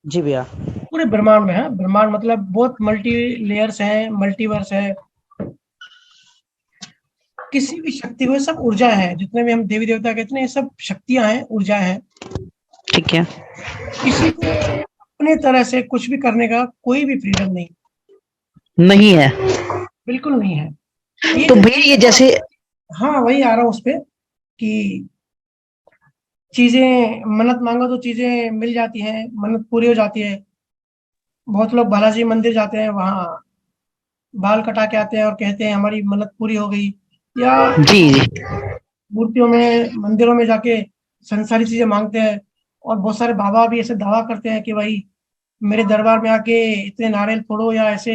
जी भैया। पूरे ब्रह्मांड में है, ब्रह्मांड मतलब बहुत मल्टी लेयर्स है, मल्टीवर्स है। किसी भी शक्ति को, ये सब ऊर्जा है, जितने भी हम देवी देवता कहते हैं ये सब शक्तियां हैं, ऊर्जा है। ठीक है। किसी को अपने तरह से कुछ भी करने का कोई भी फ्रीडम नहीं, नहीं है। बिल्कुल नहीं है। ये तो जो भैया चीज ये है ना, जैसे। हाँ वही आ रहा हूँ उस पे कि चीजें मन्नत मांगो तो चीजें मिल जाती हैं, मन्नत पूरी हो जाती है। बहुत लोग बालाजी मंदिर जाते हैं, वहाँ बाल कटा के आते हैं और कहते हैं हमारी मन्नत पूरी हो गई। या जी जी। मूर्तियों में, मंदिरों में जाके संसारी चीजें मांगते हैं। और बहुत सारे बाबा भी ऐसे दावा करते हैं कि भाई मेरे दरबार में आके इतने नारियल फोड़ो या ऐसे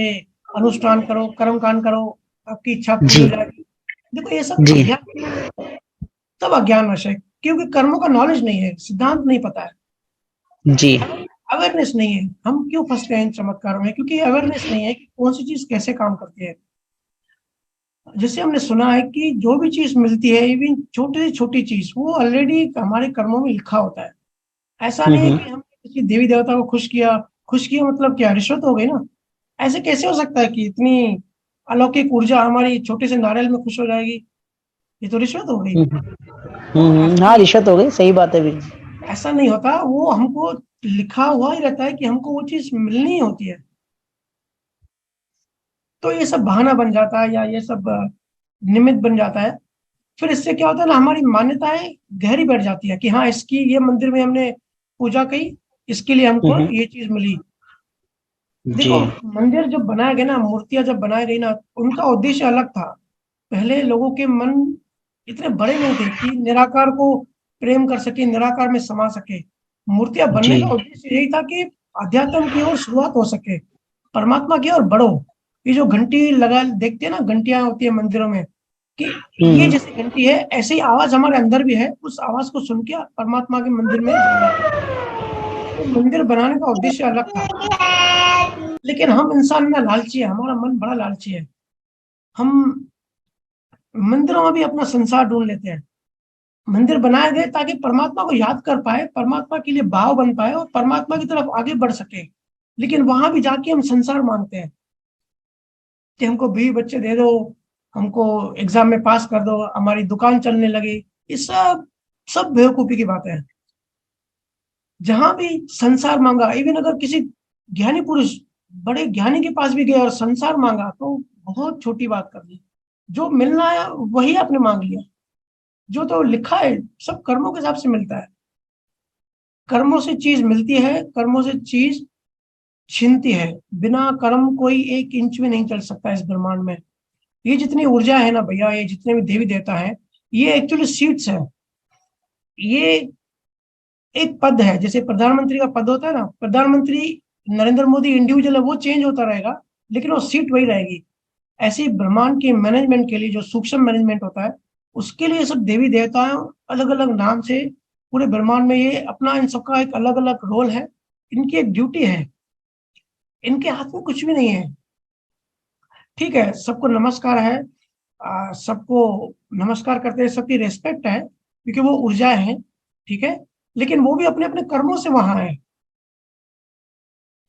अनुष्ठान करो, कर्म कांड करो, आपकी इच्छा पूरी हो जी जाएगी। देखो ये सब जी। अज्ञान, सब अज्ञान वश है, क्योंकि कर्मों का नॉलेज नहीं है, सिद्धांत नहीं पता है, जी। अवेयरनेस नहीं है। हम क्यों फंसते हैं इन चमत्कारों में? क्योंकि अवेयरनेस नहीं है कि कौन सी चीज कैसे काम करती है। जैसे हमने सुना है कि जो भी चीज मिलती है, इवन छोटी से छोटी चीज, वो ऑलरेडी हमारे कर्मों में लिखा होता है। ऐसा नहीं है कि हमने किसी देवी देवता को खुश किया, खुश किया मतलब क्या, रिश्वत हो गई ना। ऐसे कैसे हो सकता है कि इतनी अलौकिक ऊर्जा हमारी छोटे से नारियल में खुश हो जाएगी? ये तो रिश्वत हो गई। तो ऐसा हाँ, नहीं, रिश्वत हो गई, सही बात है भी। ऐसा नहीं होता। वो हमको लिखा हुआ ही रहता है कि हमको वो चीज मिलनी ही होती है। तो ये सब बहाना बन जाता है, या ये सब निमित्त बन जाता है। फिर इससे क्या होता है ना, हमारी मान्यताएं गहरी बैठ जाती है कि हाँ इसकी, ये मंदिर में हमने पूजा की, इसके लिए हमको हम्म। ये चीज मिली। जी। देखो मंदिर जब बनाया गया ना, मूर्तियां जब बनाई गई ना, उनका उद्देश्य अलग था। पहले लोगों के मन इतने बड़े नहीं थे कि निराकार को प्रेम कर सके, निराकार में समा सके। मूर्तियां बनने जी। का उद्देश्य यही था कि अध्यात्म की ओर शुरुआत हो सके, परमात्मा की ओर बढ़ो। ये जो घंटी लगा देखते हैं ना, घंटियां होती है मंदिरों में, कि ये हम्म। जैसे घंटी है, ऐसे ही आवाज हमारे अंदर भी है, उस आवाज को सुन के परमात्मा के मंदिर में जाना है। तो मंदिर बनाने का उद्देश्य अलग था। लेकिन हम इंसान ना लालची है, हमारा मन बड़ा लालची है। हम मंदिरों में भी अपना संसार ढूंढ लेते हैं। मंदिर बनाए गए ताकि परमात्मा को याद कर पाए, परमात्मा के लिए भाव बन पाए और परमात्मा की तरफ आगे बढ़ सके। लेकिन वहां भी जाके हम संसार मांगते हैं कि हमको बीवी बच्चे दे दो, हमको एग्जाम में पास कर दो, हमारी दुकान चलने लगे। ये सब सब बेवकूफी की बातें हैं। जहां भी संसार मांगा, इवन अगर किसी ज्ञानी पुरुष, बड़े ज्ञानी के पास भी गए और संसार मांगा, तो बहुत छोटी बात कर दी। जो मिलना है वही आपने मांग लिया। जो तो लिखा है सब कर्मों के हिसाब से मिलता है। कर्मों से चीज मिलती है, कर्मों से चीज छीनती है। बिना कर्म कोई 1 इंच भी नहीं चल सकता इस ब्रह्मांड में। ये जितनी ऊर्जा है ना भैया, ये जितने भी देवी देवता है, ये एक्चुअली सीड्स है। ये एक पद है, जैसे प्रधानमंत्री का पद होता है ना, प्रधानमंत्री नरेंद्र मोदी इंडिविजुअल है, वो चेंज होता रहेगा, लेकिन वो सीट वही रहेगी। ऐसे ही ब्रह्मांड के मैनेजमेंट के लिए, जो सूक्ष्म मैनेजमेंट होता है, उसके लिए सब देवी देवता अलग अलग नाम से पूरे ब्रह्मांड में, ये अपना इन सबका एक अलग अलग रोल है, इनकी एक ड्यूटी है, इनके हाथ में कुछ भी नहीं है। ठीक है, सबको नमस्कार है, सबको नमस्कार करते हैं, सबकी रेस्पेक्ट है, क्योंकि वो ऊर्जा है। ठीक है, लेकिन वो भी अपने अपने कर्मों से वहां है,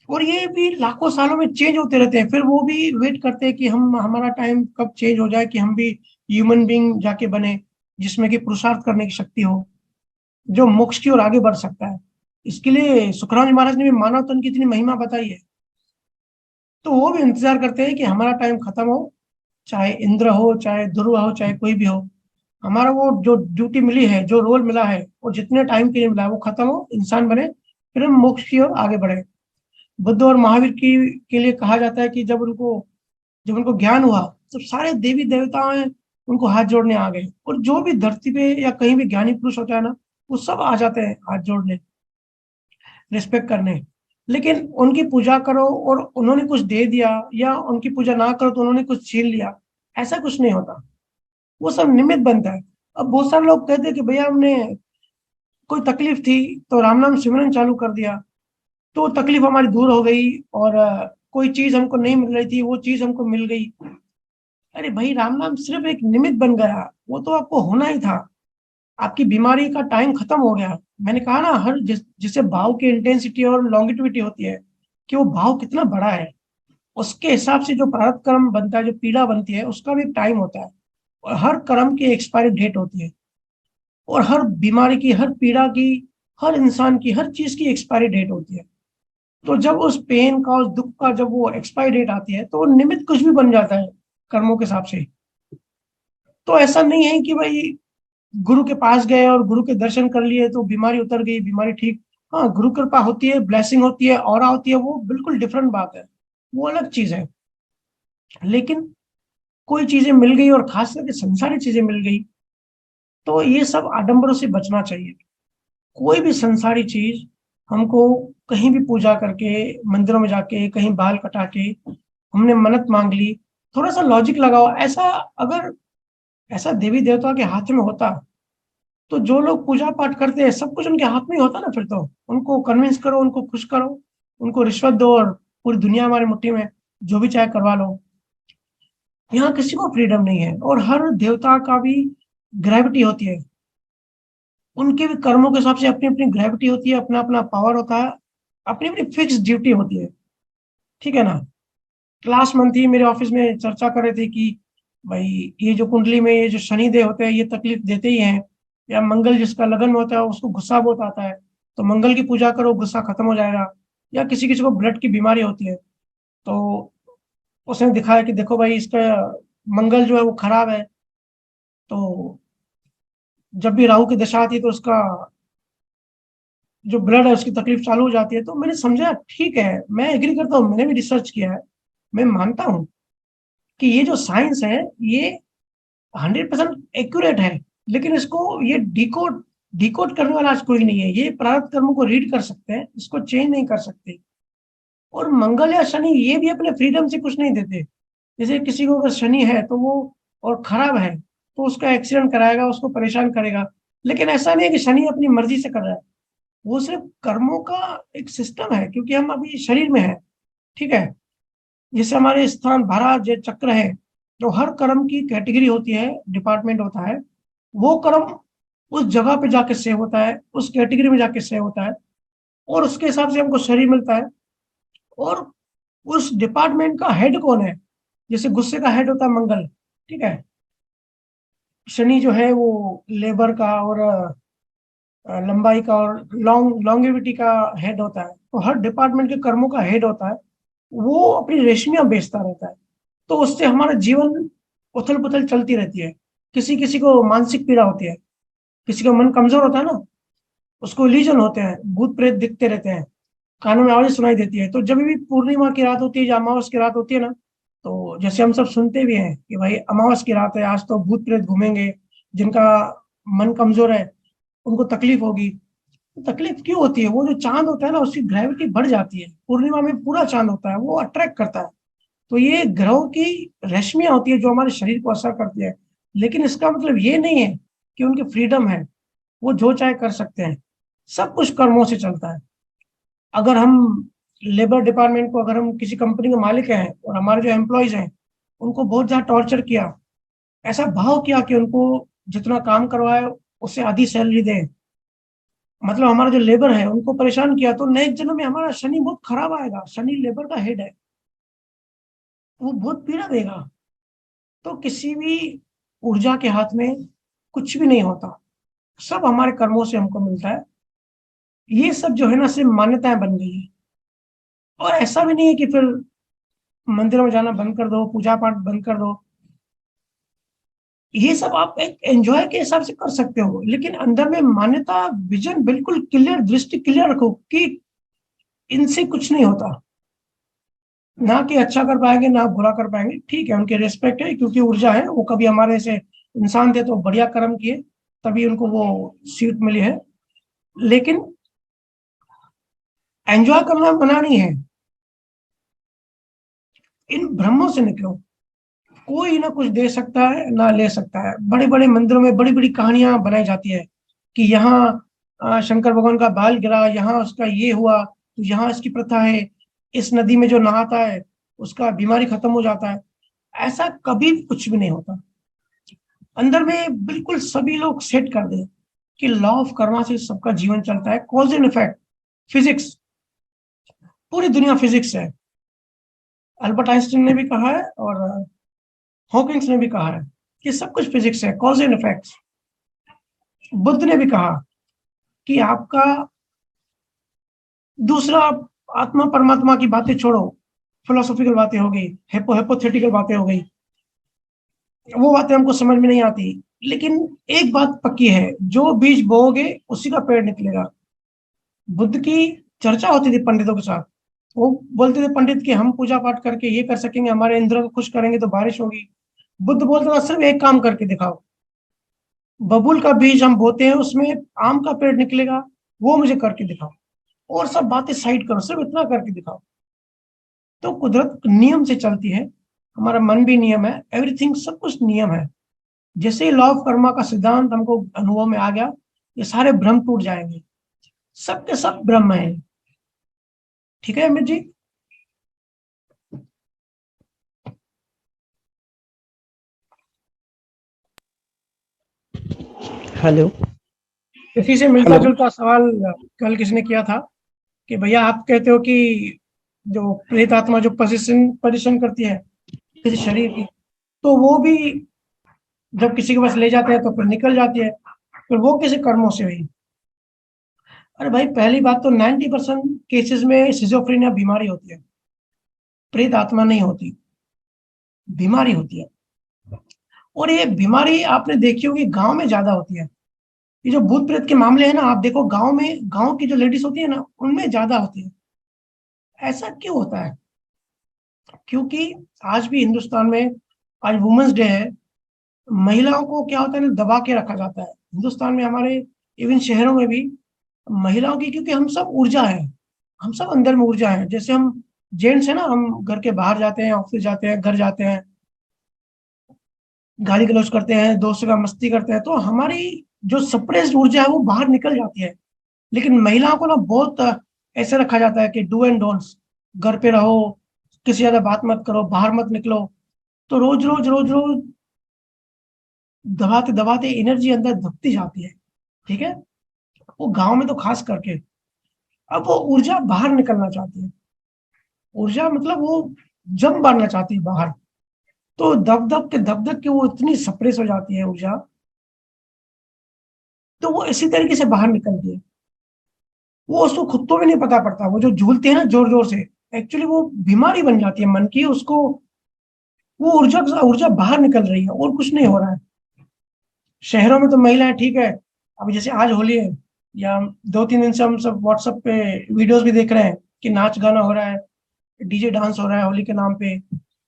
और ये भी लाखों सालों में चेंज होते रहते हैं। फिर वो भी वेट करते हैं कि हम, हमारा टाइम कब चेंज हो जाए कि हम भी ह्यूमन बीइंग जाके बने, जिसमें कि पुरुषार्थ करने की शक्ति हो, जो मोक्ष की ओर आगे बढ़ सकता है। इसके लिए सुखराम जी महाराज ने भी मानव तन की इतनी महिमा बताई है। तो वो भी इंतजार करते हैं कि हमारा टाइम खत्म हो, चाहे इंद्र हो, चाहे ध्रुव हो, चाहे कोई भी हो, हमारा वो जो ड्यूटी मिली है, जो रोल मिला है, वो जितने टाइम के लिए मिला है, वो खत्म हो, इंसान बने, फिर हम मोक्ष की ओर आगे बढ़े। बुद्ध और महावीर की के लिए कहा जाता है कि जब उनको ज्ञान हुआ, तो सारे देवी देवताओं ने उनको हाथ जोड़ने आ गए, और जो भी धरती पे या कहीं भी ज्ञानी पुरुष होता है ना, वो सब आ जाते हैं हाथ जोड़ने, रिस्पेक्ट करने। लेकिन उनकी पूजा करो और उन्होंने कुछ दे दिया, या उनकी पूजा ना करो तो उन्होंने कुछ छीन लिया, ऐसा कुछ नहीं होता। वो सब निमित्त बनता है। अब बहुत सारे लोग कहते हैं कि भैया हमने कोई तकलीफ थी तो राम नाम सिमरन चालू कर दिया, तो तकलीफ हमारी दूर हो गई, और कोई चीज हमको नहीं मिल रही थी, वो चीज हमको मिल गई। अरे भाई, राम नाम सिर्फ एक निमित्त बन गया, वो तो आपको होना ही था। आपकी बीमारी का टाइम खत्म हो गया। मैंने कहा ना, हर जिसे भाव की इंटेंसिटी और लॉन्गिटिविटी होती है, कि वो भाव कितना बड़ा है, उसके हिसाब से जो प्रारब्ध कर्म बनता है, जो पीड़ा बनती है, उसका भी टाइम होता है, और हर कर्म की एक्सपायरी डेट होती है, और हर बीमारी की, हर पीड़ा की, हर इंसान की, हर चीज की एक्सपायरी डेट होती है। तो जब उस पेन का, उस दुख का जब वो एक्सपायरी डेट आती है, तो वो निमित्त कुछ भी बन जाता है कर्मों के हिसाब से। तो ऐसा नहीं है कि भाई गुरु के पास गए और गुरु के दर्शन कर लिए तो बीमारी उतर गई, बीमारी ठीक। हाँ, गुरु कृपा होती है, ब्लेसिंग होती है, ऑरा होती है, वो बिल्कुल डिफरेंट बात है, वो अलग चीज है। लेकिन कोई चीजें मिल गई, और खास करके संसारी चीजें मिल गई, तो ये सब आडंबरों से बचना चाहिए। कोई भी संसारी चीज हमको कहीं भी पूजा करके, मंदिरों में जाके, कहीं बाल कटा के हमने मन्नत मांग ली, थोड़ा सा लॉजिक लगाओ। ऐसा अगर ऐसा देवी देवता के हाथ में होता, तो जो लोग पूजा पाठ करते हैं, सब कुछ उनके हाथ में ही होता ना। फिर तो उनको कन्विंस करो, उनको खुश करो, उनको रिश्वत दो, और पूरी दुनिया हमारी मुट्ठी में, जो भी चाहे करवा लो। यहाँ किसी को फ्रीडम नहीं है, और हर देवता का भी ग्रेविटी होती है, उनके भी कर्मों के हिसाब से अपनी अपनी ग्रेविटी होती है, अपना अपना पावर होता है, अपनी अपनी फिक्स ड्यूटी होती है। ठीक है ना। लास्ट मंथ ही मेरे ऑफिस में चर्चा कर रहे थे कि भाई, ये जो कुंडली में ये जो शनि देव होते हैं, ये तकलीफ देते ही हैं, या मंगल जिसका लगन में होता है उसको गुस्सा बहुत आता है, तो मंगल की पूजा करो, गुस्सा खत्म हो जाएगा। या किसी किसी को ब्लड की बीमारी होती है, तो उसने दिखाया कि देखो भाई, इसका मंगल जो है वो खराब है, तो जब भी राहु की दशा आती है तो उसका जो ब्लड है उसकी तकलीफ चालू हो जाती है। तो मैंने समझा, ठीक है, मैं एग्री करता हूँ, मैंने भी रिसर्च किया है, मैं मानता हूँ कि ये जो साइंस है, ये 100% एक्यूरेट है, लेकिन इसको ये डिकोड डिकोड करने वाला आज कोई नहीं है। ये प्रारब्ध कर्मों को रीड कर सकते हैं, इसको चेंज नहीं कर सकते। और मंगल या शनि ये भी अपने फ्रीडम से कुछ नहीं देते। जैसे किसी को अगर शनि है तो वो, और खराब है, तो उसका एक्सीडेंट कराएगा, उसको परेशान करेगा। लेकिन ऐसा नहीं है कि शनि अपनी मर्जी से कर रहा है, वो सिर्फ कर्मों का एक सिस्टम है, क्योंकि हम अभी शरीर में है। ठीक है, जैसे हमारे स्थान भारा जो चक्र है, तो हर कर्म की कैटेगरी होती है, डिपार्टमेंट होता है। वो कर्म उस जगह पे जाके सेव होता है, उस कैटेगरी में जाके सेव होता है, और उसके हिसाब से हमको शरीर मिलता है। और उस डिपार्टमेंट का हेड कौन है? जैसे गुस्से का हेड होता है मंगल। ठीक है, शनि जो है वो लेबर का, और लंबाई का, और लॉन्गेविटी का हेड होता है। तो हर डिपार्टमेंट के कर्मों का हेड होता है, वो अपनी रेशमियां बेचता रहता है। तो उससे हमारा जीवन उथल पुथल चलती रहती है। किसी किसी को मानसिक पीड़ा होती है, किसी का मन कमजोर होता है ना, उसको इल्यूजन होते हैं, भूत प्रेत दिखते रहते हैं, कानों में आवाज सुनाई देती है। तो जब भी पूर्णिमा की रात होती है या अमावस की रात होती है ना, तो जैसे हम सब सुनते भी हैं कि भाई अमावस की रात है, आज तो भूत प्रेत घूमेंगे, जिनका मन कमजोर है उनको तकलीफ होगी। तकलीफ क्यों होती है? वो जो चांद होता है ना, उसकी ग्रेविटी बढ़ जाती है। पूर्णिमा में पूरा चांद होता है, वो अट्रैक्ट करता है। तो ये ग्रहों की रश्मियां होती है जो हमारे शरीर को असर करती है। लेकिन इसका मतलब ये नहीं है कि उनकी फ्रीडम है, वो जो चाहे कर सकते हैं। सब कुछ कर्मों से चलता है। अगर हम लेबर डिपार्टमेंट को, अगर हम किसी कंपनी के मालिक हैं और हमारे जो एम्प्लॉयज हैं उनको बहुत ज्यादा टॉर्चर किया, ऐसा भाव किया कि उनको जितना काम करवाए उससे आधी सैलरी दें, मतलब हमारा जो लेबर है उनको परेशान किया, तो नेक्स्ट जन्म में हमारा शनि बहुत खराब आएगा। शनि लेबर का हेड है, वो बहुत पीड़ा देगा। तो किसी भी ऊर्जा के हाथ में कुछ भी नहीं होता, सब हमारे कर्मों से हमको मिलता है। ये सब जो है ना सिर्फ मान्यताएं बन गई है। और ऐसा भी नहीं है कि फिर मंदिरों में जाना बंद कर दो, पूजा पाठ बंद कर दो। ये सब आप एक एंजॉय के हिसाब से कर सकते हो, लेकिन अंदर में मान्यता, विजन बिल्कुल क्लियर, दृष्टि क्लियर रखो कि इनसे कुछ नहीं होता। ना कि अच्छा कर पाएंगे ना बुरा कर पाएंगे, ठीक है, उनके रिस्पेक्ट है, क्योंकि ऊर्जा है, वो कभी हमारे से इंसान थे तो बढ़िया कर्म किए तभी उनको वो सीट मिली है। लेकिन एंजॉय करना मना नहीं है। इन भ्रमों से निकलो। कोई ना कुछ दे सकता है ना ले सकता है। बड़े बड़े मंदिरों में बड़ी बड़ी कहानियां बनाई जाती है कि यहाँ शंकर भगवान का बाल गिरा, यहाँ उसका ये हुआ, तो यहाँ इसकी प्रथा है, इस नदी में जो नहाता है उसका बीमारी खत्म हो जाता है। ऐसा कभी भी कुछ भी नहीं होता। अंदर में बिल्कुल सभी लोग सेट कर दें कि लॉ ऑफ कर्मा से सबका जीवन चलता है, कॉज एंड इफेक्ट, फिजिक्स, पूरी दुनिया फिजिक्स है। अल्बर्ट आइंस्टीन ने भी कहा है और हॉकिंग्स ने भी कहा है कि सब कुछ फिजिक्स है, कॉज एंड इफेक्ट्स। बुद्ध ने भी कहा कि आपका दूसरा आत्मा परमात्मा की बातें छोड़ो, फिलोसॉफिकल बातें हो गई, हेपोथेटिकल बातें हो गई, वो बातें हमको समझ में नहीं आती। लेकिन एक बात पक्की है, जो बीज बोओगे उसी का पेड़ निकलेगा। बुद्ध की चर्चा होती थी पंडितों के साथ। वो बोलते थे पंडित कि हम पूजा पाठ करके ये कर सकेंगे, हमारे इंद्र को खुश करेंगे तो बारिश होगी। बुद्ध बोलता था सिर्फ एक काम करके दिखाओ, बबूल का बीज हम बोते हैं उसमें आम का पेड़ निकलेगा, वो मुझे करके दिखाओ, और सब बातें साइड करो, सिर्फ इतना करके दिखाओ। तो कुदरत नियम से चलती है, हमारा मन भी नियम है, एवरीथिंग सब कुछ नियम है। जैसे ही लॉ ऑफ कर्मा का सिद्धांत हमको अनुभव में आ गया, ये सारे भ्रम टूट जाएंगे। सबके सब ब्रह्म है। ठीक है अमित जी? हेलो। इसी से मिलता जुलता सवाल कल किसी ने किया था कि भैया आप कहते हो कि जो प्रेत आत्मा जो पोजीशन करती है किसी शरीर की, तो वो भी जब किसी के पास ले जाते हैं तो फिर निकल जाती है, फिर वो किसी कर्मों से हुई। अरे भाई पहली बात तो 90% केसेस में सिजोफ्रेनिया बीमारी होती है, प्रेत आत्मा नहीं होती, बीमारी होती है। और ये बीमारी आपने देखी होगी गांव में ज्यादा होती है। ये जो भूत प्रेत के मामले हैं ना, आप देखो गांव में, गांव की जो लेडीज होती है ना उनमें ज्यादा होती है। ऐसा क्यों होता है? क्योंकि आज भी हिंदुस्तान में, आज वुमेन्स डे है, महिलाओं को क्या होता है ना, दबा के रखा जाता है हिंदुस्तान में, हमारे इवन शहरों में भी महिलाओं की, क्योंकि हम सब ऊर्जा है, हम सब अंदर में ऊर्जा है। जैसे हम जेंट्स है ना, हम घर के बाहर जाते हैं, ऑफिस जाते हैं, घर जाते हैं, गाली गलौज करते हैं, दोस्तों का मस्ती करते हैं, तो हमारी जो सप्रेस्ड ऊर्जा है वो बाहर निकल जाती है। लेकिन महिलाओं को ना बहुत ऐसे रखा जाता है कि डू एंड डोंट्स, घर पे रहो, किसी ज्यादा बात मत करो, बाहर मत निकलो। तो रोज रोज रोज रोज दबाते दबाते एनर्जी अंदर दबती जाती है। ठीक है, वो गांव में तो खास करके। अब वो ऊर्जा बाहर निकलना चाहती है, ऊर्जा मतलब वो जम मारना चाहती है बाहर। तो दब दब के वो इतनी सप्रेस हो जाती है ऊर्जा, तो वो इसी तरीके से बाहर निकलती है। वो उसको खुद को भी नहीं पता पड़ता, वो जो झूलते हैं ना जोर जोर से, एक्चुअली वो बीमारी बन जाती है मन की। उसको वो ऊर्जा ऊर्जा बाहर निकल रही है और कुछ नहीं हो रहा है। शहरों में तो महिलाएं ठीक है, अभी जैसे आज होली है, या 2-3 दिन से हम सब व्हाट्सएप पे वीडियोस भी देख रहे हैं कि नाच गाना हो रहा है, डीजे डांस हो रहा है होली के नाम पे,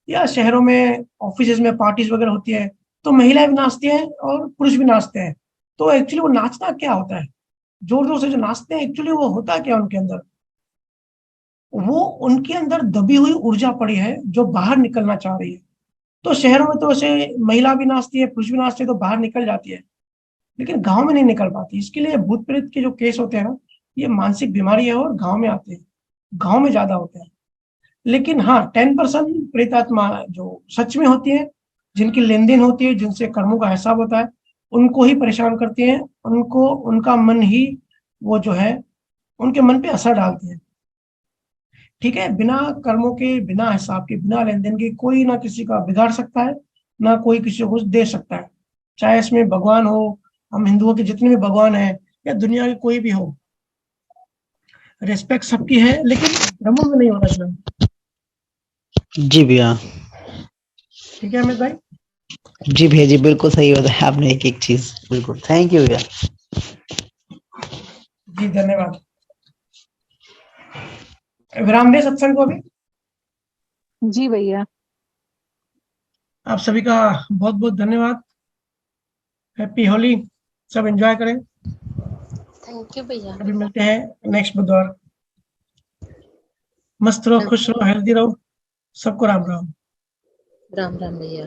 या शहरों में ऑफिस में पार्टीज वगैरह होती है, तो महिलाएं भी नाचती हैं और पुरुष भी नाचते हैं। तो एक्चुअली वो नाचना क्या होता है, जोर जोर से जो नाचते हैं, एक्चुअली वो होता क्या उनके अंदर? वो उनके अंदर दबी हुई ऊर्जा पड़ी है जो बाहर निकलना चाह रही है। तो शहरों में तो ऐसे महिला भी नाचती है, पुरुष भी नाचते हैं, तो बाहर निकल जाती है, लेकिन गांव में नहीं निकल पाती। इसके लिए भूत प्रेत के जो केस होते हैं ना, ये मानसिक बीमारी है और गांव में आते हैं, गांव में ज्यादा होते हैं। लेकिन हाँ, 10% प्रेतात्मा जो सच में होती है, जिनकी लेन देन होती है, जिनसे कर्मों का हिसाब होता है, उनको ही परेशान करती हैं, उनको उनका मन ही वो जो है उनके मन पे असर डालते हैं। ठीक है, बिना कर्मों के, बिना हिसाब के, बिना लेन देन के कोई ना किसी का बिगाड़ सकता है, ना कोई किसी को कुछ दे सकता है। चाहे इसमें भगवान हो, हम हिंदुओं के जितने भी भगवान हैं, या दुनिया के कोई भी हो, रिस्पेक्ट सबकी है, लेकिन ब्रह्म में नहीं होना चाहिए। जी भैया। ठीक है अमित भाई? जी भैया जी, बिल्कुल सही बताया आपने एक एक चीज, बिल्कुल। थैंक यू भैया। जी धन्यवाद। विराम दे सत्संग को अभी। जी भैया। आप सभी का बहुत बहुत धन्यवाद। हैप्पी होली, सब एंजॉय करें। थैंक यू भैया। अभी मिलते हैं नेक्स्ट बुधवार। मस्त रहो, खुश रहो, हेल्दी रहो। सबको राम राम। राम राम भैया।